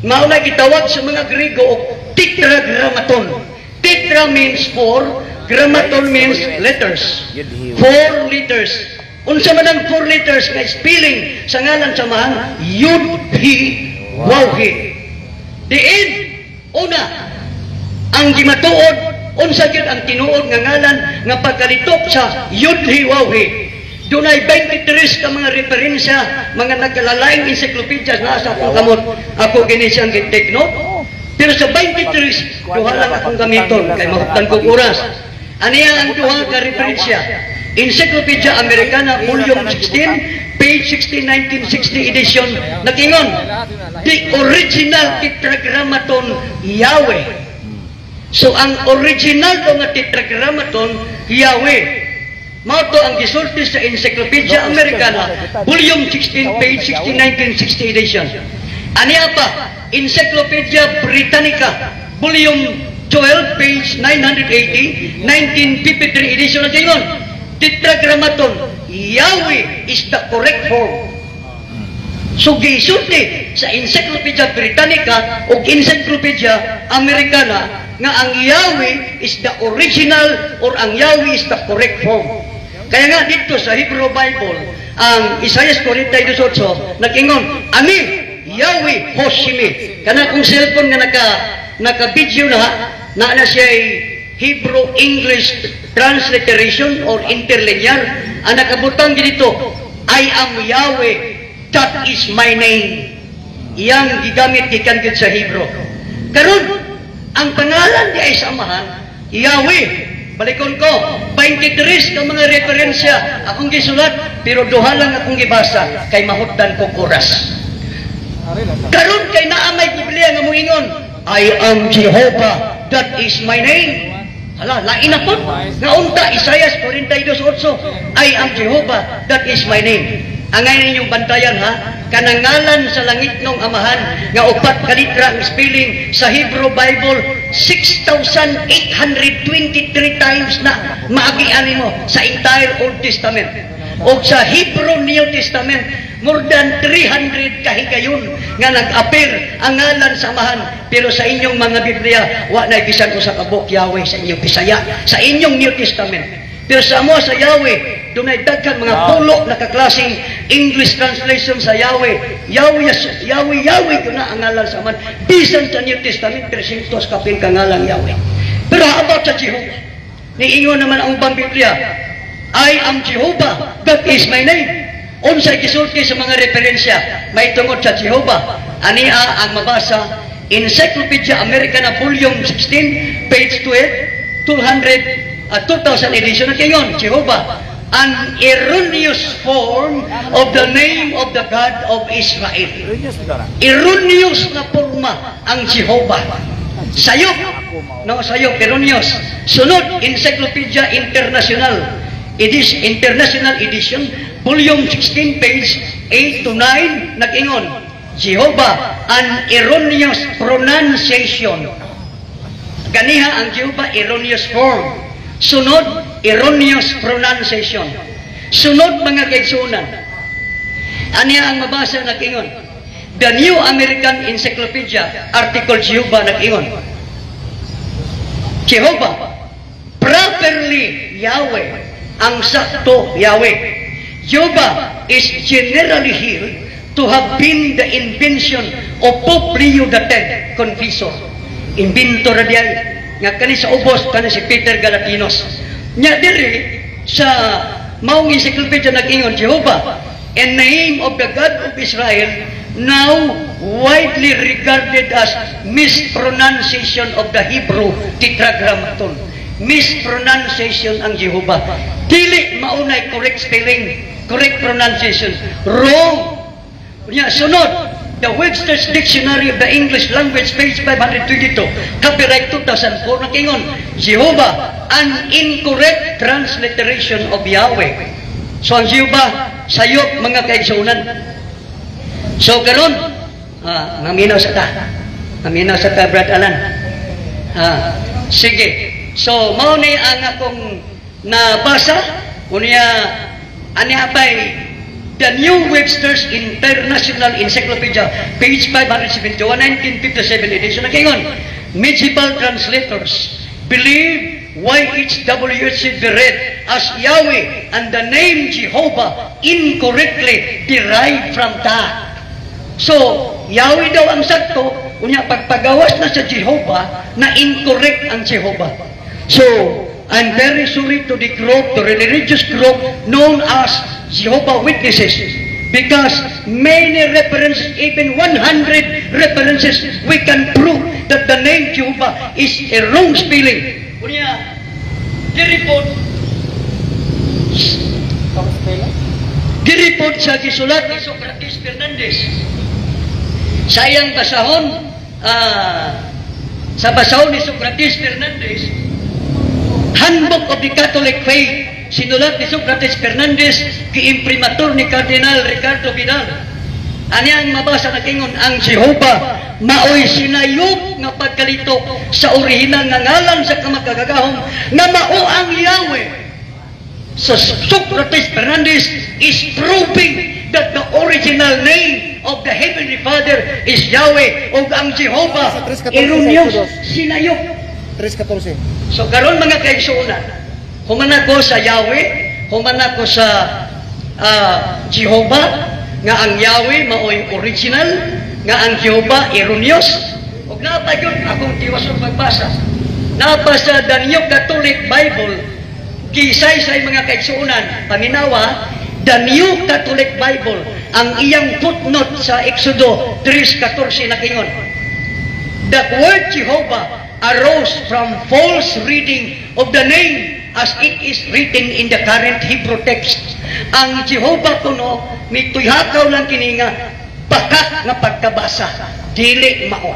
Mauna gitawag sa mga Griego o tetragrammaton. Tetra means 4, grammaton means letters. 4 letters. Unsa man ang 4 letters nga spelling sa ngalan sa Amahan, Yud-Hi, Waw-Hi. Diin, una, ang gimatuod, unsa gyud ang tinuod nga ngalan nga pagkalitok sa Yud-Hi, Waw-Hi. Dunay 23 ka mga referensya, mga nagkalalaing encyclopedias na sa akong kamot. Ako ginisang take note. Pero sa 23, duha lang akong gamiton kay mahutdan kong oras. Aniya ang duha ka referensya. Encyclopedia Americana, volume 16, page 16, 1960 edition, nagingon, the original tetragrammaton Yahweh. So ang original ko nga tetragrammaton Yahweh. Mao to ang gisulti sa Encyclopedia Americana, volume 16, page 16, 1960 edition. Aniya pa, Encyclopedia Britannica, volume 12, page 980, 1953 edition na gingon. Tetragrammaton, Yahweh is the correct form. So gisulti sa Encyclopedia Britannica o Encyclopedia Americana nga ang Yahweh is the original or ang Yahweh is the correct form. Kaya nga dito sa Hebrew Bible, ang Isaiah 42:8 nag-ingon, Ani Yahweh Hoshimi. Kana kung cellphone nga naka-video na siya ay Hebrew English transliteration or interlinear, ang nakabutang dito, I am Yahweh, that is my name. Iyang gigamit gikan gid sa Hebrew. Karon ang pangalan di ay samahan, Yahweh. Balikon ko, 23 ka mga referensya akong gisulat, pero duha lang akong gibasa kay mahutdan kong oras. Karon kay naamay Biblia nga moingon, I am Jehovah, that is my name. Hala, lain ako. Nga unta, Isaiah 42:8, I am Jehovah, that is my name. Ang ngayon ninyong bantayan ha, kanangalan sa langit ng Amahan, nga 4 ka litra ang spelling sa Hebrew Bible, 6,823 times na maagian mo sa entire Old Testament. O sa Hebrew New Testament, more than 300 kahigayon nga nag-appear ang ngalan sa Amahan. Pero sa inyong mga Biblia, wa na bisan ko sa kabuk Yahweh sa inyong Bisaya, sa inyong New Testament. Pero sa amo sa Yahweh, dunay daghan mga pulo na kaklaseng English translation sa Yahweh. Yahweh ko na ang ngalan sa Amahan. Bisan sa New Testament, 300 kapin ka ngalan Yahweh. Pero about sa Jehovah, niingon naman ang ubang Biblia, I am Jehovah, that is my name. Unsay gisulti sa mga referensya, may tungod sa Jehovah. Ania ang mabasa, Encyclopedia Americana, volume 16, page 2000 edition na kayon, Jehovah, an erroneous form of the name of the God of Israel. Erroneous na forma ang Jehovah. Sayop, no, sayop, erroneous. Sunod, Encyclopedia International, International Edition, volume 16, page 8 to 9, nag-ingon, Jehovah, an erroneous pronunciation. Ganiha ang Jehovah, erroneous form. Sunod, erroneous pronunciation. Sunod, mga kaigsunan. Aniya ang mabasa nag-ingon. The New American Encyclopedia, article Jehovah nag-ingon. Jehovah, properly Yahweh, ang sakto Yahweh. Jehovah is generally held to have been the invention of Pope Leo X, Confessor. Inventor radiyay nga kani sa ubos kani si Peter Galatinos. Nya diri sa maong encyclopedia nag-ingon, Jehovah, in name of the God of Israel, now widely regarded as mispronunciation of the Hebrew tetragrammaton. Mispronunciation ang Jehovah. Dili maunay correct spelling, correct pronunciation. Wrong. Nya sunod, the Webster's Dictionary of the English Language, page 522, copyright 2004, nakingon, Jehovah, an incorrect transliteration of Yahweh. So ang Jehovah, sayop mga kaigsunan. So karon, naminaw sa ta, Brad Alan. Sige. So, mao ni ang akong nabasa. Unya, anihabay, The New Webster's International Encyclopedia, page 571, 1957 edition. Nakingon, medieval translators believe YHWH should be read as Yahweh and the name Jehovah incorrectly derived from that. So, Yahweh daw ang sakto, unya pagpagawas na sa Jehovah, na incorrect ang Jehovah. So, I'm very sorry to the group, to the religious group known as Jehovah Witnesses, because many references, even 100 references, we can prove that the name Jehovah is a wrong spelling. Unya, giripod sa gisulat ni Socrates Fernandez. Sayang basahon, sa basahon ni Socrates Fernandez, Handbook of the Catholic Faith, sinulat ni Socrates Fernandez, ki-imprimatur ni Cardinal Ricardo Vidal. Anyang mabasa na kingon, ang Jehovah maoy sinayop nga pagkalito sa orihinal nga ngalan sa kamakagagahom nga mao ang Yahweh. So Socrates Fernandez is proving that the original name of the Heavenly Father is Yahweh, o ang Jehovah erroneous sinayop. 3:14. So karon mga kaigsuonan, human ako sa Yahweh, human ako sa Jehovah, nga ang Yahweh maoy original, nga ang Jehovah erroneous. Ug napa gyud akong tiwasong pagbasa. Napa sa The New Catholic Bible, gisaysay mga kaigsuonan, paminawa, The New Catholic Bible, ang iyang footnote sa Exodo 3:14 nakingon, the word Jehovah arose from false reading of the name as it is written in the current Hebrew text. Ang Jehovah kuno mituyhakaw lang kini nga baka nga pagkabasa, dili mao.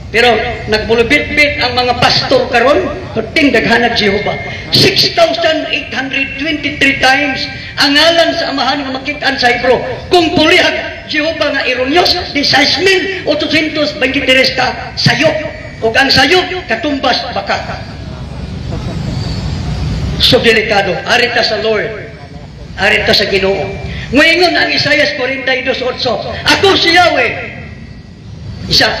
Pero nagbulubit-bit ang mga pastor karon, kuting daghanag Jehovah. 6,823 times ang ngalan sa amahan nga makit-an sa Hebrew. Kung pulihag Jehovah nga erroneous, 16,823 ka sayop. O ang sayop katumbas baka. So delikado. Arita sa Lord, arita sa Ginoo. Moingon ang Isaias 42:8, ako si Yahweh.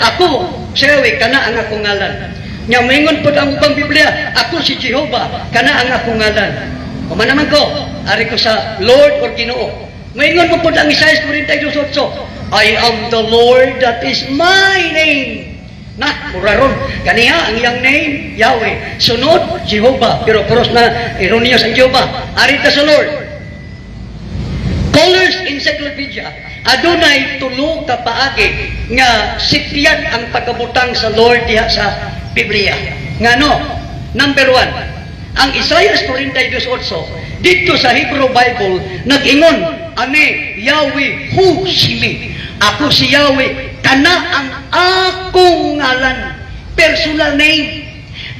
Ako si Yahweh, kana ang akong ngalan. Nya moingon pud ang ubang Biblia, ako si Jehovah, kana ang akong ngalan. O man naman ko, ari ko sa Lord or Ginoo. Moingon mo pud ang Isaias 42:8, I am the Lord, that is my name. Nah, muraron. Kaniya ang iyang name, Yahweh. Sunod, Jehovah. Pero cross na, erroneous ang Jehovah. Arita sa Lord. Colors Encyclopedia, adunay tulo ka paagi nga sityan ang pagkabutang sa Lord diha sa Biblia. Ngano? Number 1, ang Isaias 42:8, dito sa Hebrew Bible, nag-ingon, ani, Yahweh, hu simi. Ako si Yahweh, kana ang akong ngalan, personal name.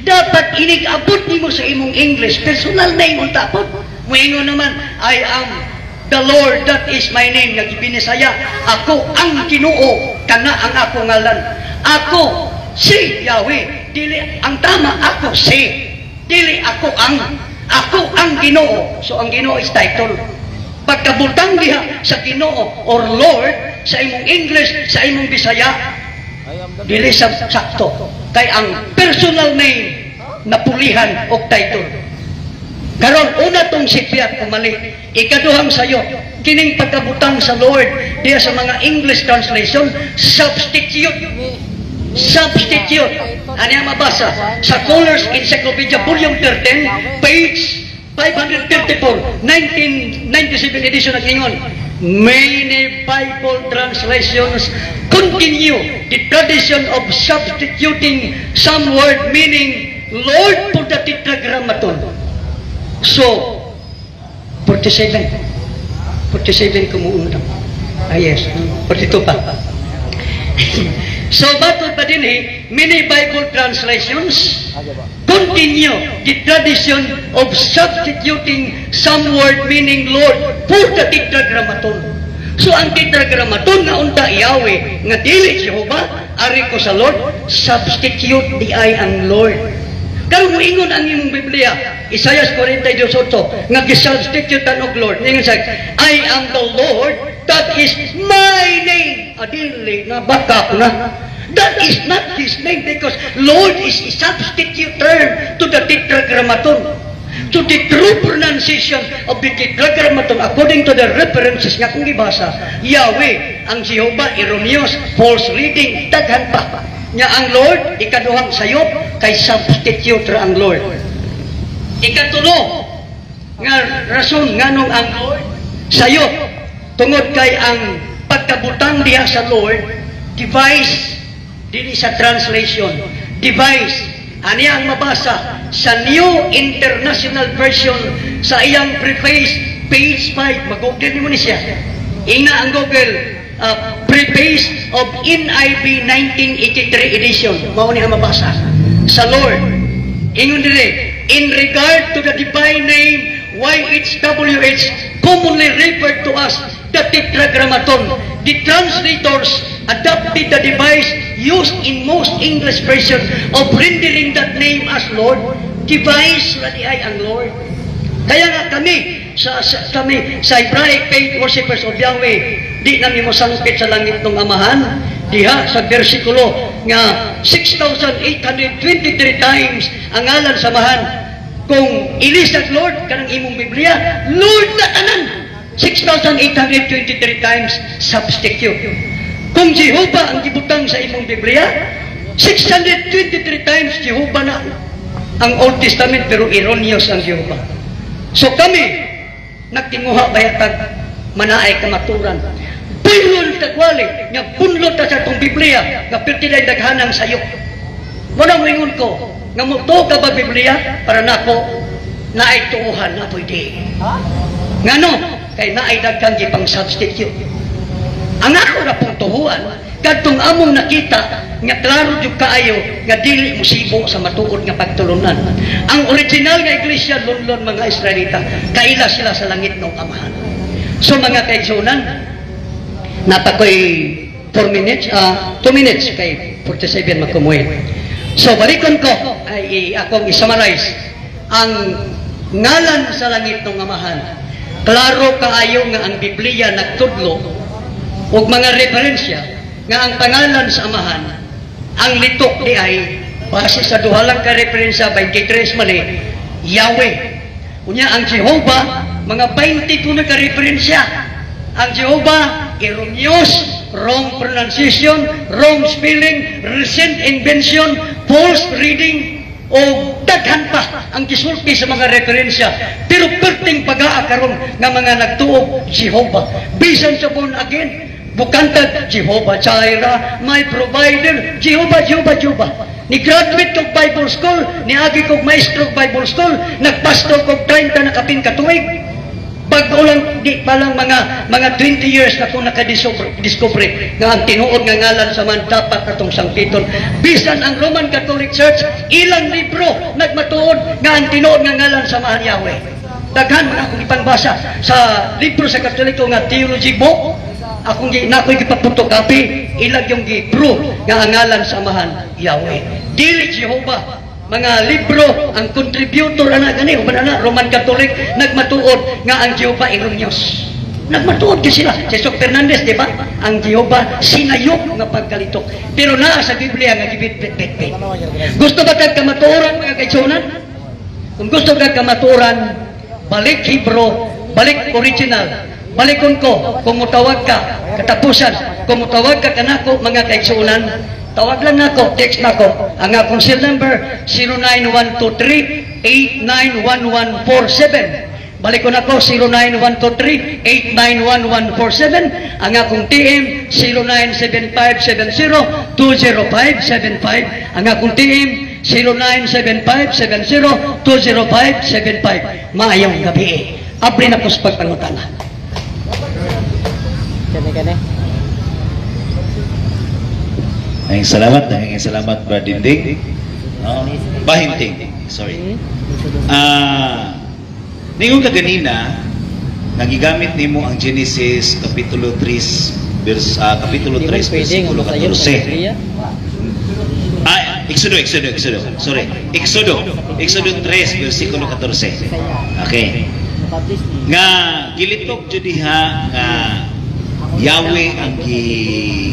Dapat inig-abot nimo sa imong English, personal name unta pod. Moingon naman, I am the Lord, that is my name. Nga gibinisaya, ako ang Ginoo, kana ang akong ngalan. Ako si Yahweh, dili ang tama, ako si, dili ako ang Ginoo. So ang Ginoo is title. Pagkabutang diha sa Ginoo or Lord sa imong English, sa imong Bisaya, dili sa sakto. Kay ang personal name napulihan og title. Karon una tong sipiat umali. Ikaduhang sayo, kining pagkabutang sa Lord diha sa mga English translation, substitute. Ano yung mabasa sa Colors Encyclopedia Volume 13, page 534, 1997 edition at ingon, many Bible translations continue the tradition of substituting some word meaning Lord for the tetragrammaton. So, 47 kumuuna. Yes, 42 pa. So, batod pa din many Bible translations continue the tradition of substituting some word meaning Lord for the tetragrammaton. So ang tetragrammaton nga unta Yahweh nga dili Jehovah ari ko sa Lord, substitute di ay ang Lord. Karon moingon ang imong Biblia, Isaiah 42:8 nga gi-substitute og Lord. Ningon sa I am the Lord, that is my name. Adili nga baka na. That is not his name because Lord is a substitute term to the tetragrammaton. To the true pronunciation of the tetragrammaton according to the references nga kung ibasa, Yahweh, ang Jehovah, erroneous, false reading, daghan pa. Nya ang Lord, ikaduhang sayop, kay substitute ra ang Lord. Ikatulo, nga rason nganong ang Lord, sayop, tungod kay ang pagkabutang diha sa Lord, device, dili sa translation, device, ani ang mabasa sa New International Version sa iyang preface, page 5, mag-google mo ni siya. Ina ang Google, preface of NIV 1983 edition. Mao ni ang mabasa sa Lord. Ingon dili, in regard to the divine name YHWH, commonly referred to as the Tetragrammaton, the translators adopted the device used in most English version of rendering that name as Lord. Device radi ay ang Lord. Kaya nga kami sa Hebraic faith worshippers of Yahweh, di namin mo sangkit sa langit ng Amahan. Diha sa bersikulo nga 6,823 times ang ngalan sa Amahan. Kung ilisag Lord kanang imong Biblia, Lord na tanan. 6,823 times substitute. Kung Jehovah ang gibutang sa imong Biblia, 623 times Jehovah na ang Old Testament pero erroneous ang Jehovah. So kami nagtinguha bayatag manaay kamaturan. Pulon tagwali nga punlot ta sa tong Biblia nga pertilay daghanang sayo. Muna mo ingon ko nga muto ka ba Biblia para nako naay tuuhan na pwede. Ngano? Kay naay daghang gipang substitute. Ang ako na pong tuhuan, kadtong among nakita nga klaro jud kaayo nga dili musibo sa matuod nga pagtulunan. Ang original nga iglesia lunlon mga Israelita, kaila sila sa langit ng Amahan. So mga kaigsunan, napakoy 2 minutes kay 47 magkumuhi. So balikon ko ay akong i-summarize ang ngalan sa langit ng Amahan. Klaro kaayo nga ang Biblia nagtudlo ug mga referensya nga ang pangalan sa Amahan ang litok di ay base sa duha lang ka referensya 23 mali Yahweh. Unya ang Jehovah mga 20 na ka referensya. Ang Jehovah erroneous, wrong pronunciation, wrong spelling, recent invention, false reading, o daghan pa ang gisulti sa mga referensya. Pero perting pag-aa karon nga mga nagtuog Jehovah. Bisan sa born again, bukantag Jehovah Jireh, my provider, Jehovah. Ni graduate kog Bible School, ni agi kog maestro Bible School, nagpastor kog 30 na kapin katuig. Bago lang, di pa lang mga 20 years na kung nakadiscover nga ang tinuod nga ngalan sa man dapat atong sangpiton. Bisan ang Roman Catholic Church, ilang libro nagmatuod nga ang tinuod nga ngalan sa Mahan Yahweh. Daghan man akong ipangbasa sa libro sa Katoliko nga theology book. Nako'y gipaputokopy, ilag yung gi-prove nga ang ngalan sa Mahan Yahweh. Dili Jehovah. Mga libro, ang contributor na gani, Roman Catholic, nagmatuod nga ang Jehovah erroneous. Nagmatuod ka sila. Si Sok Fernandez, di ba? Ang Jehovah sinayok nga pagkalitok. Pero naa sa Biblia nga gibit-bit-bit. Gusto ba kag kamatuoran mga kaigsunan? Kung gusto kag kamatuoran, balik Hebrew, balik original. Balikon ko, kung mutawag ka, katapusan, kung mutawag ka kanako mga kaigsunan, tawag lang ako, text na ako. Ang akong cell number, 09123-891147. Balik ko na ako, 09123-891147. Ang akong TM, 097570-20575. Ang akong TM, 097570-20575. Maayong gabi. Abri na po sa pagpangutana. Kani. Ang salamat Brad Dinding. Bahinting. Sorry. Ningon ka ganina nagigamit nimo ang Genesis kapitulo 3 kapitulo 3 versikulo 14. Exodo. Sorry. Exodo 3 versikulo 14. Okay. Nga gilitok jud diha nga Yahweh ang gitubag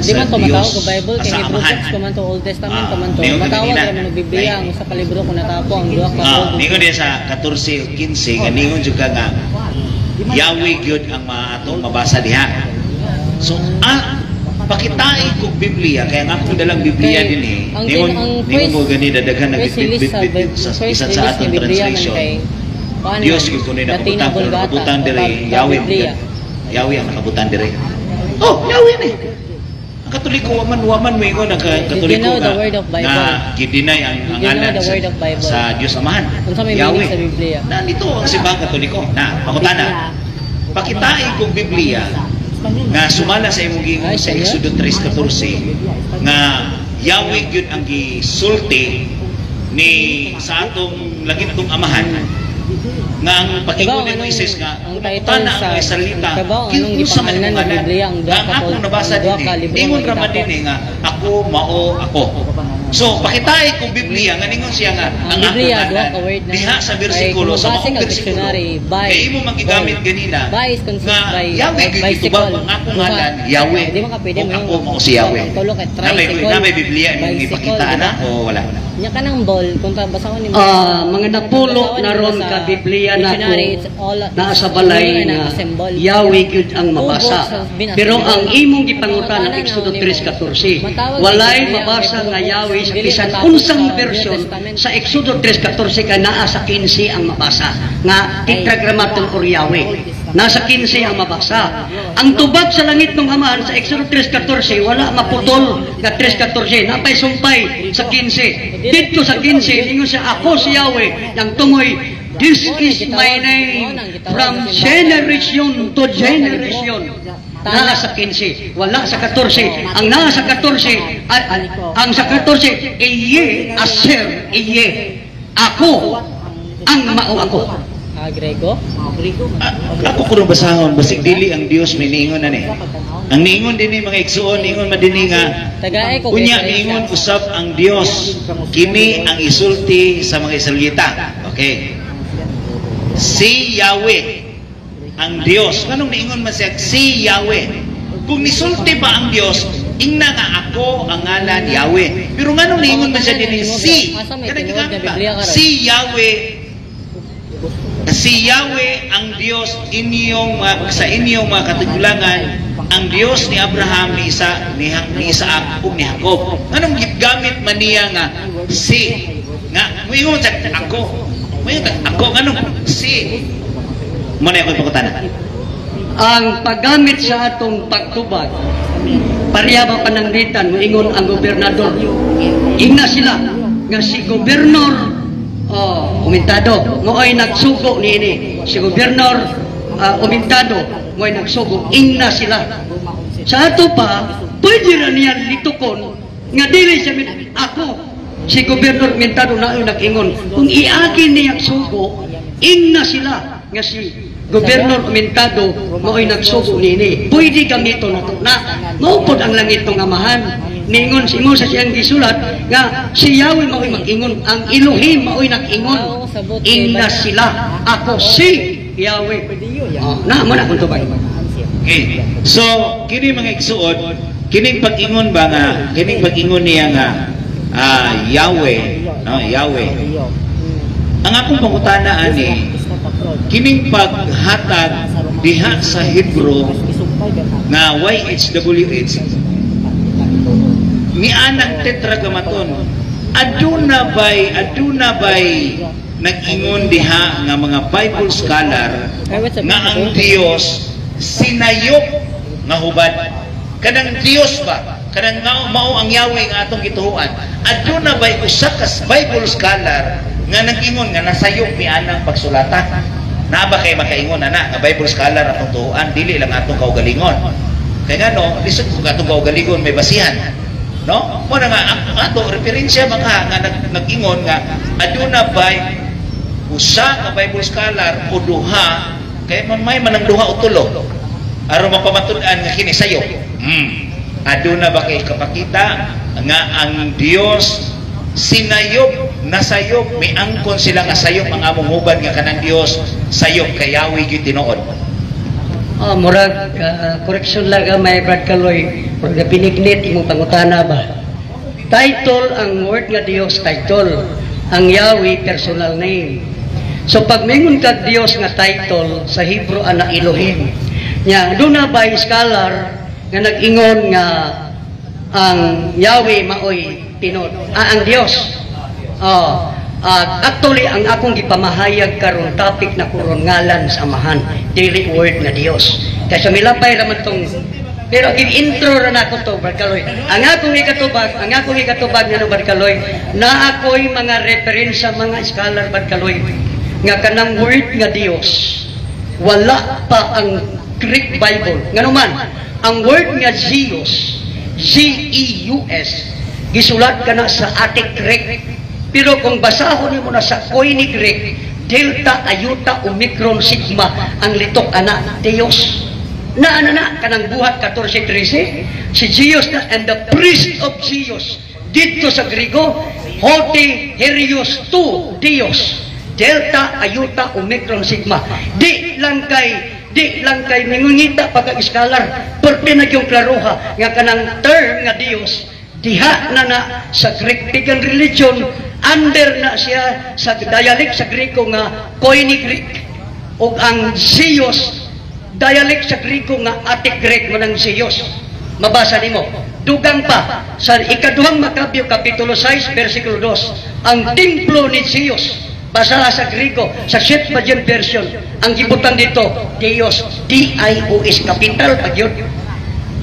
di man to sa matawag Diyos ko Bible kay sa Hebrew amahan. text ko man to Old Testament ko man to Ningon matawag kanina. ra man og Biblia ang usa ka libro kung natapo ang duha ka Old Ningon din sa 14 o 15 nga ningon jud ka nga Yahweh gyud ang atong mabasa diha. So pakitai kog Biblia kaya nga akong dalang Biblia din eh. Ningon mo gani dadaghan nagbibit sa isa sa atong translation. Diyos gyud kuno nakabutan diri Yahweh. Yahweh ang nakabutan diri. Oh, Yahweh ni. Ang Katoliko waman mo ingon ang Katoliko nga gidinay ang ngalan sa Dios Amahan. Yahweh. sa Biblia. Na dito ang simbang Katoliko. Na pangutana. Pakitain kog Biblia nga sumala sa imong giingon sa Exodo 3:14 nga Yahweh gyud ang gisulti ni sa atong lagitong amahan nga ang pakingon ni Moises nga tana ang salita kinsa sa man ang ngalan nga akong nabasa din ingon ra man din nga ako mao ako. So pakitay ko Biblia nga ningon siya nga ang Biblia ngalan diha sa bersikulo sa maong bersikulo kay imo magigamit ganina nga Yahweh gyud gitubag ang akong ngalan Yahweh kung ako mao si Yahweh. Na may Biblia imong ipakita na o wala? Nya kanang ball kung basahon nimo mga napulo na ron ka Biblia na naa sa balay na Yahweh gyud ang mabasa. Pero ang imong gipangutan ng Exodo 3:14 walay mabasa nga Yahweh sa bisan unsang version sa Exodo 3:14 ka naa sa 15 ang mabasa nga tetragrammaton or Yahweh. Nasa 15 ang mabasa. Ang tubag sa langit ng Amahan sa Exodo 3:14 wala maputol nga 3:14 napay sumpay sa 15. Dito sa 15 ingon siya ako si Yahweh yang tumoy this is my name from generation to generation. Naa sa 15, wala sa 14. Ang naa sa 14, ang sa 14, iye, aser, iye. Ako, ang mao ako. Grego? Ako kurang basahon, basig dili ang Dios may niingon na ni. Ang niingon din ni mga igsuon, niingon madini nga, Tagay ko unya niingon usab ang Dios, kini ang isulti sa mga Israelita. Okay. Si Yahweh, ang Dios. Kanong niingon man siya, si Yahweh. Kung nisulti pa ang Dios, ingna nga ako ang ngalan Yahweh. Pero nganong niingon man siya din si, kanang gigamit ba? Si Yahweh, si Yahweh ang Diyos sa inyong mga katigulangan, ang Diyos ni Abraham, ni Isaac ug ni Jacob. Anong gamit man niya nga si nga moingon sa ako. Moingon ako anong si mo na ako ipakutana. Ang paggamit sa atong pagtubag pareha ba pananglitan moingon ang gobernador. Ingna sila nga si gobernador Umentado, mooy nagsugo niini. Si Gobernador Umentado, mooy nagsugo. Ingna sila. Sa ato pa, pwede na niyan litukon nga dili siya ako. Si Gobernador Umentado na nag-ingon. Kung iagin niyang sugo, ingna sila nga si Gobernador Umentado mooy nagsugo niini. Pwede gamito na ito na maupod ang langit ng Amahan. Ningon si mo sa siyang gisulat nga si Yahweh mao'y mag-ingon, ang Elohim mao'y nag-ingon. Ingna sila, ako si Yahweh. Na mo na kung tubay. Okay. So, kini mga igsuon, kining pag-ingon ba nga, kining pag-ingon niya nga Yahweh, no, Yahweh. Ang akong pangutana ani, kining paghatag diha sa Hebrew nga YHWH ni anak tetragrammaton aduna bay nag-ingon diha nga mga Bible scholar nga ang Dios sinayop nga hubad kanang Dios ba kanang mao ang Yahweh nga atong gituhuan aduna bay usa ka Bible scholar nga nag-ingon nga nasayop ni anang pagsulata na ba kay makaingon ana nga Bible scholar atong tuhuan dili lang atong kaugalingon kay ngano lisod kung atong kaugalingon may basihan. No? Muna nga, ato, referensya mga nga nag-ingon nga, aduna by usa ka Bible scholar o duha kay may manang duha o tulo aron mapamatud-an nga kini sayo. Aduna ba kay kapakita nga ang Dios sinayop nasayop miangkon sila nga sayop ang among hubad nga kanang Dios sayop kayawi gyud tinuod. Murag correction lang may Brad Kaloy, murag pinignit imong pangutana ba. Title ang word nga Dios title, ang Yahweh personal name. So pag mingon kag Dios nga title sa Hebrew ana Elohim. Nya duna ba scholar nga nag-ingon nga ang Yahweh maoy tinod ang Dios. Actually ang akong gipamahayag karon topic na kuron ngalan sa amahan dili word nga Dios kaysa milapay raman tong pero gi-intro ra nako to Brad Kaloy. Ang akong ikatubag nga Brad Kaloy na ako'y mga referensya mga scholar Brad Kaloy nga kanang word nga Dios wala pa ang Greek Bible nganuman ang word nga Zeus Zeus gisulat kana sa Attic Greek. Pero kung basahon mo na sa Koine Greek, Delta, Iota, Omicron, Sigma, ang litok ana, Theos. Na kanang buhat 14:13, si Zeus na, and the priest of Zeus, dito sa Grigo, Hote, Herios, tu, Dios. Delta, Iota, Omicron, Sigma. Di lang kay mingungita pagka-iskalar, perte na yung klaroha, nga kanang term nga Dios, diha na sa Greek pagan religion, under na siya sa dialect sa Griko nga Koine Greek o ang Zeus dialect sa Griko nga Attic Greek mo ng Zeus. Mabasa nimo dugang pa sa ikaduhang Makabyo kapitulo 6 versikulo 2 ang templo ni Zeus basa sa Griko sa Septuagint version ang gibutan dito Dios D-I-O-S capital pag yun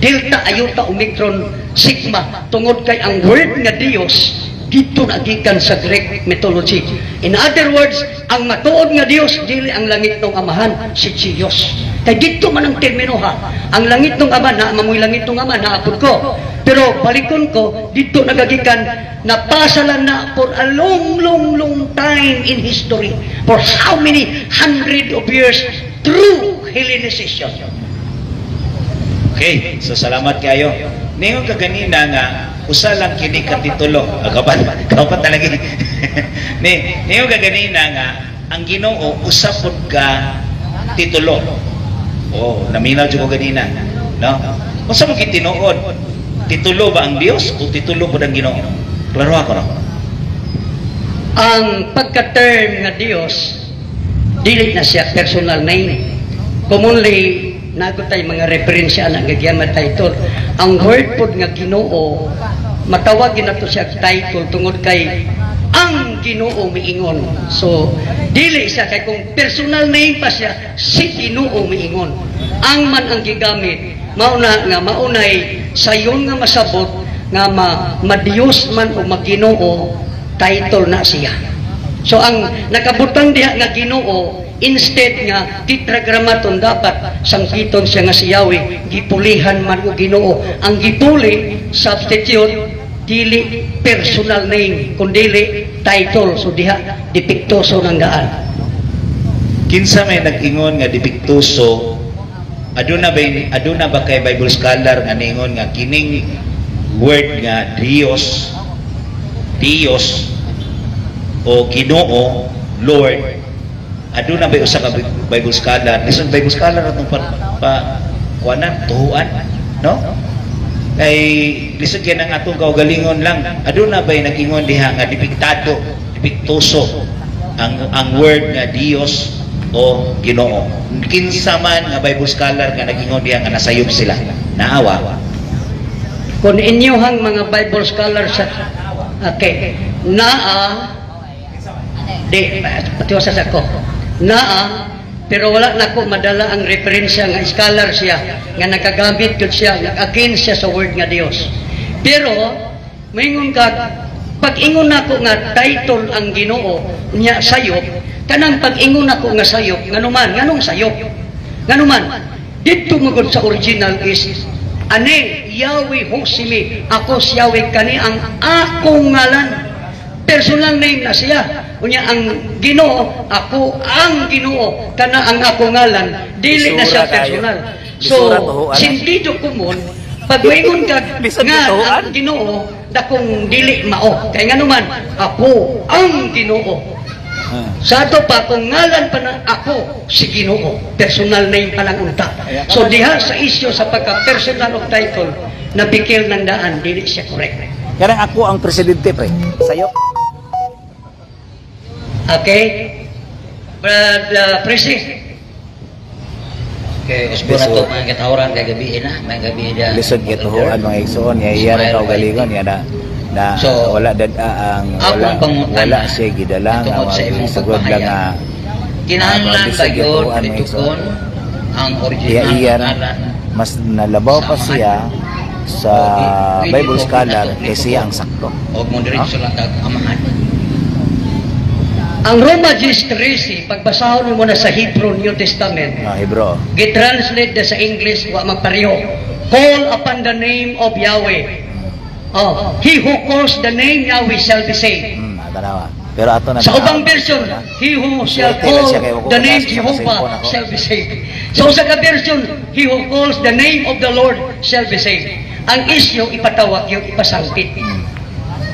Delta, Iota, Omicron, Sigma tungod kay ang word nga Dios dito nagikan sa Greek mythology. In other words, ang matuod nga Dios dili ang langit ng amahan si Zeus. Kay dito man ang termino ha. Ang langit ng ama na mamoy langit ng ama naapod ko. Pero balikon ko dito nagagikan napasalan na for a long time in history. For how many hundred of years through Hellenicization. Okay, so salamat kayo. Ningon ka ganina nga usa lang kini ka titulo. Kapat talaga. Ningon ka ganina nga ang Ginoo usa pud ka titulo. Naminaw jud ko ganina, no? Unsa mo gitinuod? Titulo ba ang Dios o titulo pud ang Ginoo? Klaro ako no. Ang pagka-term nga Dios dili na siya personal name. Commonly nagutay mga referensya na gagyaman title. Ang word pod nga Ginoo matawag nato siya title tungod kay ang Ginoo miingon. So dili siya kay kung personal name pa siya si Ginoo miingon. Ang man ang gigamit mauna nga maunay sayon nga masabot nga madiyos man o maginoo title na siya. So ang nakabutang diha nga Ginoo instead nga tetragrammaton dapat sangkiton siya nga si Yahweh gipulihan man o Ginoo ang gipuli substitute dili personal name kundi title so diha dipiktoso ng gaan. Kinsa may nag-ingon nga dipiktoso aduna ba kay Bible scholar nga ningon nga kining word nga Dios o Ginoo Lord aduna ba usa ka Bible scholar listen Bible scholar atong kuanan tuhuan no kay lisod kay nang atong kaugalingon lang aduna ba nag-ingon diha nga dipiktoso ang word nga Dios o Ginoo kinsa man nga Bible scholar nga nag-ingon diha nga nasayop sila naawa kung inyuhang mga Bible scholars okay patiwasas ako pero wala na ko madala ang referensya nga scholar siya nga nagagamit ko siya against siya sa word nga Dios pero maingon ka pag-ingon nako nga title ang Ginoo nya sayop kanang pag-ingon nako nga sayop nganong sayop nganuman dito magod sa original is ane Yahweh Hosimi ako si Yahweh kani ang akong ngalan Personal name na siya. Unya ang Ginoo, ako ang Ginoo, kana ang ako ngalan, dili na siya personal. So, sentido común, pag maingon ka nga ang Ginoo, dakong dili mao. Kaya nga naman, ako ang Ginoo. Sa ato pa, kung ngalan pa na ako, si Ginoo, personal name pa lang unta. So, diha sa isyo sa pagka-personal of title, nabikil ng daan, dili siya correct. Karang ako ang presidente, pre. Sayo. Okay? Brad Presi. Okay, usbo na to mga katawran kay gabi na, may gabi na. Lisod gituhuan mga igsoon, ya iya ra kaugalingon ya na So, wala dad ang wala siya gidalang tungkol sa imong sagod lang nga kinahanglan ba yun itukon ang original iya mas nalabaw pa siya sa Bible scholar kaysa siya ang sakto. Og mo diri sa latag amahan. Ang Roma 13, pagbasahon mo na sa Hebrew New Testament, Hebrew. Gitranslate na sa English, wa magpareho. Call upon the name of Yahweh. Oh, he who calls the name Yahweh shall be saved. Tanawa. Pero ato na sa ubang version, he who shall call the name Jehovah shall be saved. So sa version, he who calls the name of the Lord shall be saved. Ang isyo, ipatawag yun, ipasangpit.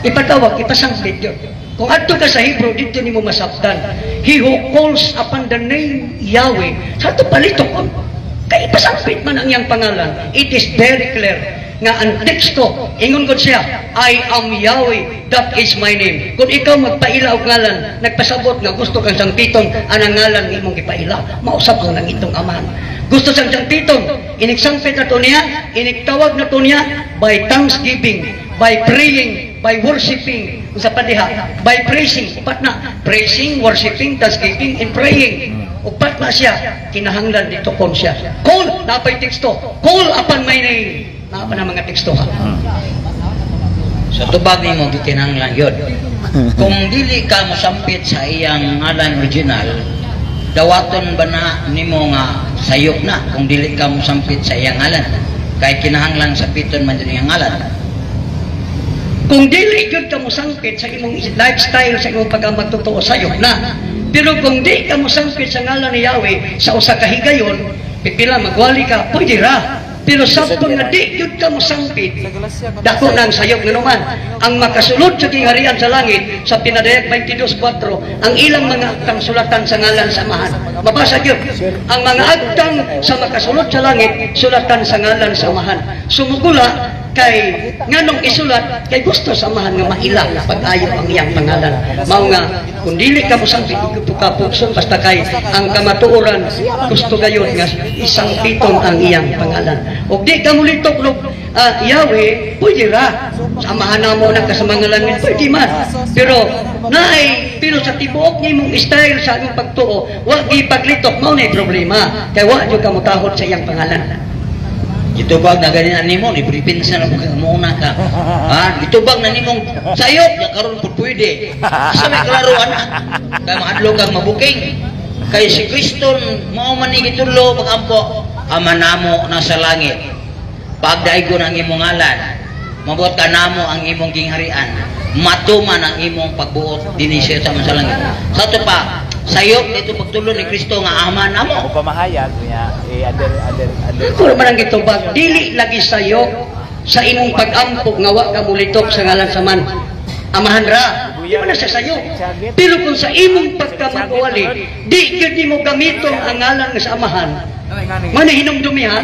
Ipatawag, ipasangpit yun. Kung ato ka sa Hebrew, dito ni mo masabtan. He who calls upon the name Yahweh, sa ito palito ko. Kaya ipasangpit man ang iyang pangalan. It is very clear nga ang teksto, ingon ko siya, I am Yahweh, that is my name. Kung ikaw magpaila og ngalan, nagpasabot nga gusto kang sangpiton, anang ngalan ng imong ipaila, mausap mo ng itong amahan. Gusto sang sangpiton, inigsangpit na to niya, iniktawag na to niya, by thanksgiving, by praying, by worshiping, sa padiha, by praising, upat na, praising, worshiping, thanksgiving, and praying. Upat na siya, kinahanglan dito kon siya. Call, napay teksto, call upon my name. Napa na mga teksto ha. Sa tubag ni mo gikinahanglan yun. Kung dili ka mosampit sa iyang ngalan original, dawaton ba na nimo nga sayop na kung dili ka mosampit sa iyang ngalan? Kay kinahanglan sapiton man din iyang ngalan. Kung dili gyud ka mosangpit sa imong lifestyle sa imong pagkamagtotoo sayop na. Pero kung di ka mosangpit sa ngalan ni Yahweh sa usa ka higayon, pipila magwali ka, pwede ra. Pero sabton nga di gyud ka mosangpit, dako nang sayop nga naman. Ang makasulod sa kingharian sa langit sa Pinadayag 22:4, ang ilang mga aktang sulatan sa ngalan samahan. Mabasa gyud. Ang mga aktang sa makasulod sa langit sulatan sa ngalan samahan. Sumugula kay nganong isulat kay gusto samahan nga maila pag-ayo ang iyang pangalan. Mao nga kung dili ka mosangpit ka pugson basta kay ang kamatuoran gusto gayon nga isang piton ang iyang pangalan. Og di ka mulitok Yahweh, pwede ra. Samahan na mo ng kasamangalan ng pwede man. Pero pero sa tibuok ni mong style sa aming pagtuo, wag ipaglitok mo na problema. Kaya wag yung kamutahod sa iyang pangalan. Gitubag na ganyan nimo, ipripinsa na muna ka. Ha? Gitubag na nimong sayop, ya karon pud pwede. Sa may klaruan na. Kaya maadlo kang mabuking. Kay si Kristo mao man ni gitulo pagampo, ama namo nasa langit. Pagdaigon ang imong ngalan, mabuot ka namo ang imong gingharian. Matuman ang imong pagbuot dinhi sa langit. Sa to pa, sayop dito pagtulo ni Kristo nga ama namo. Pamahayag niya other Kung man ang gitubag, dili lagi sayop sa imong pag-ampog nga wa ka mulitok sa ngalan sa man. Amahan ra, di man na siya sayop. Pero kung sa imong pagkamagwali, di gyud mo gamiton ang ngalan nga sa amahan. Manahinom dumihan,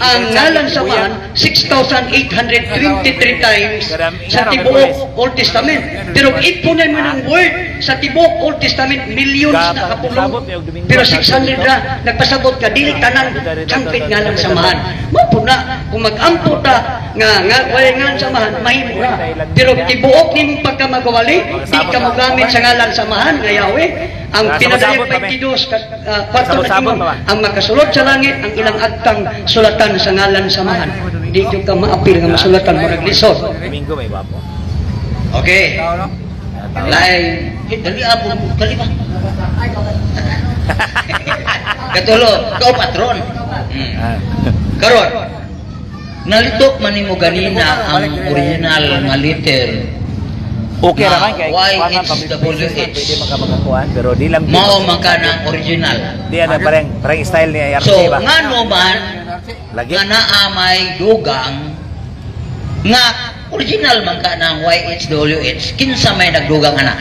ang ngalan sa man 6,823 times sa tibuok Old Testament. Pero ipunan mo ng word sa tibuok Old Testament, millions na kapulong. Pero 600 na, nagpasabot ka, dili tanan sangpit ngalan sa mahan. Mapo na, kung mag-ampo ta, wala ngalan sa mahan, mahimo na. Pero tibuok ni mong pagkamagawali, di ka magamit sa ngalan sa mahan, nga Yahweh. Ang Pinadayag 22, kwarto na timon, ang makasulod sa langit, ang ilang agtang sulatan sa ngalan samahan. Di ka maapil nga masulatan mo naglisod. Domingo may bapo. Okay. Lain, dali abon kalima. Katulo, kau patron. Karon. Nalitok man nimo ganina ang original nga liter Okay Na raman kay YHWH. pwede makapagkuan pero di lang Mao man ka ng original. di ana parang style ni RT So, ba. ngano man Lagi. nga naa may dugang nga original man ka ng YHWH, kinsa may nagdugang ana?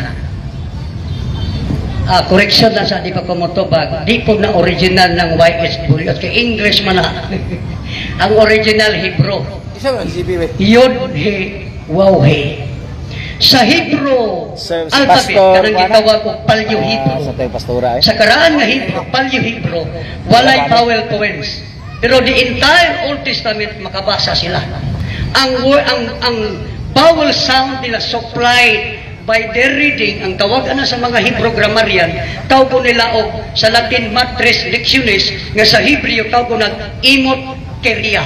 Correction na sa di pa kumutubag. Di po na original ng YHWH. Kay English man na. Ang original Hebrew. Yod he wow he. Sa Hebrew Sa alphabet pastor, kanang gitawag og Paleo Hebrew. Sa tayo pastora Sa karaan nga Hebrew, Paleo Hebrew, walay vowel poems. Pero the entire Old Testament makabasa sila. Ang vowel sound nila supplied by their reading, ang tawag na sa mga Hebrew grammarian, tawag nila og sa Latin matres lectionis, nga sa Hebrew tawag nag imot keria.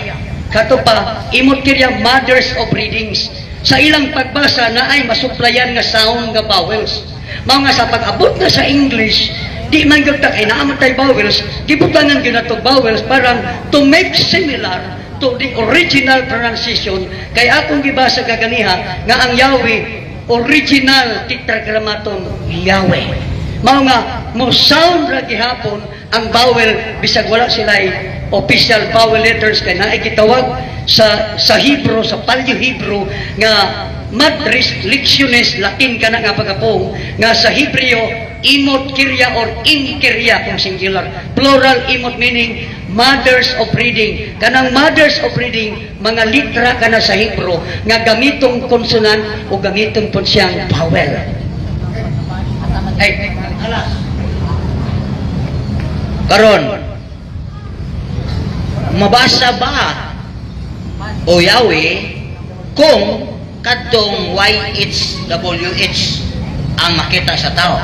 Kato pa, imot keria, mothers of readings. Sa ilang pagbasa na ay masuplayan nga sound nga vowels. Mga sa pag-abot na sa English, di man gyud ta kay naamon tay vowels, gibutangan gyud nato vowels parang to make similar to the original pronunciation. Kay akong gibasa kaganiha nga ang Yahweh original tetragrammaton Yahweh. Mao nga mo sound ra gihapon ang vowel bisag wala sila official vowel letters kay naay gitawag sa Hebrew, sa Paleo Hebrew nga madris lectionis Latin kana nga pagapong nga sa Hebreo imot kirya or inkirya kung singular, plural imot meaning mothers of reading. Kanang mothers of reading mga litra kana sa Hebrew nga gamitong konsonant o gamitong pun siyang vowel. Ay Karon, mabasa ba o Yahweh kung kadtong YHWH ang makita sa tao?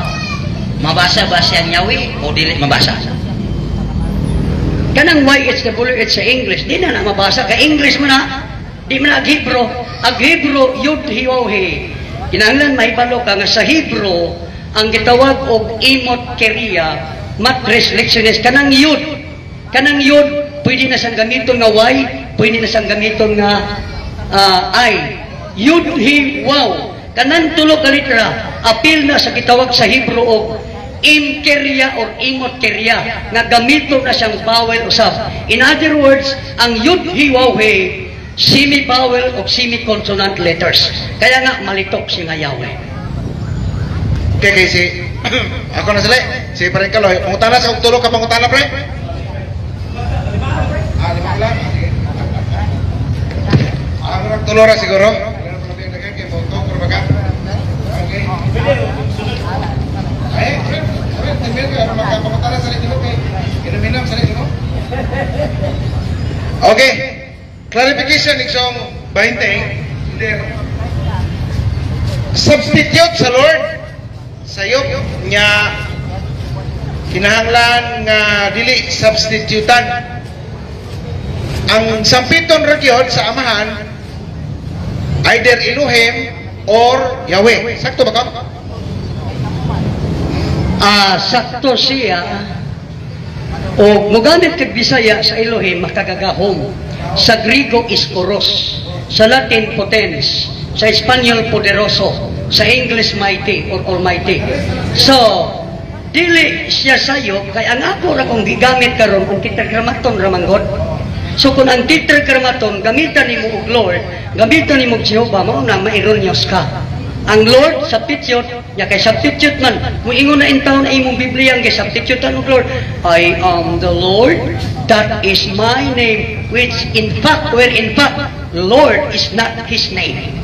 Mabasa ba siyang Yahweh o dili mabasa? kanang YHWH sa English di na mabasa kay English man na di man ag Hebrew. Ag Hebrew yud hiwahe. Kinahanglan mahibalo ka nga sa Hebrew ang gitawag og imot keria matres lectionis kanang yud pwede na sang gamiton nga y, pwede na sang gamiton nga I. Yud hi wow kanang tulo ka litra apil na sa gitawag sa Hebrew og imkeria or imot keria nga gamito na siyang vowel usab. In other words, ang yud hi wow he semi-vowel o semi-consonant letters. Kaya nga malitok si nga Yahweh. Okay, si ako na sila. Si Paring Kaloy, pangutana sa tulog ka pangutana pre. Lima lang. Ako nagtulora siguro. Okay, clarification isang 20. Substitute sa Lord sayop nya kinahanglan nga dili substitutan ang sampiton ra gyud sa amahan either Elohim or Yahweh. Sakto ba ka? Sakto siya o mugamit kag Bisaya sa Elohim makagagahom, sa Griego is oros, sa Latin potens, sa Espanyol poderoso, sa English mighty or almighty. So dili siya sayo kay ang ako ra kung gigamit karon ang tetragrammaton ra manggod. So kung ang tetragrammaton gamitan nimo og Lord, gamitan nimo og Jehova, mao na maironyos ka. Ang Lord substitute ya kay substitute man mo ingon na intaw na imong Biblia ang substitute og Lord. I am the Lord, that is my name, which in fact Lord is not his name.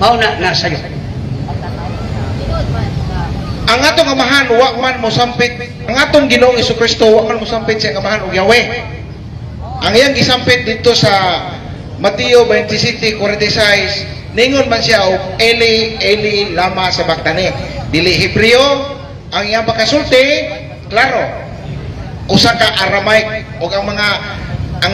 Mao na nasayo. Ang atong amahan wa man mo sampit, ang atong Ginoong Jesucristo wa man mo sampit sa amahan og Yahweh. Ang iyang gisampit dito sa Mateo 27:46 ningon man siya og Eli Eli lama sabachthani. Dili Hebreo ang iyang pagkasulti, klaro. Usa ka Aramaic ug ang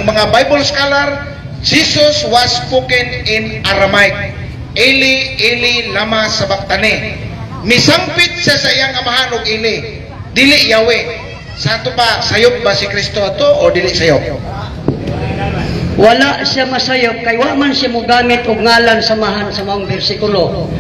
mga Bible scholar, Jesus was spoken in Aramaic. Eli Eli lama sabachthani. Misampit siya sa iyang amahan og Eli. Dili Yahweh. Sa ato ba sayop ba si Kristo ato o dili sayop? Wala siya masayop kay wa man siya mogamit og ngalan samahan sa maong bersikulo.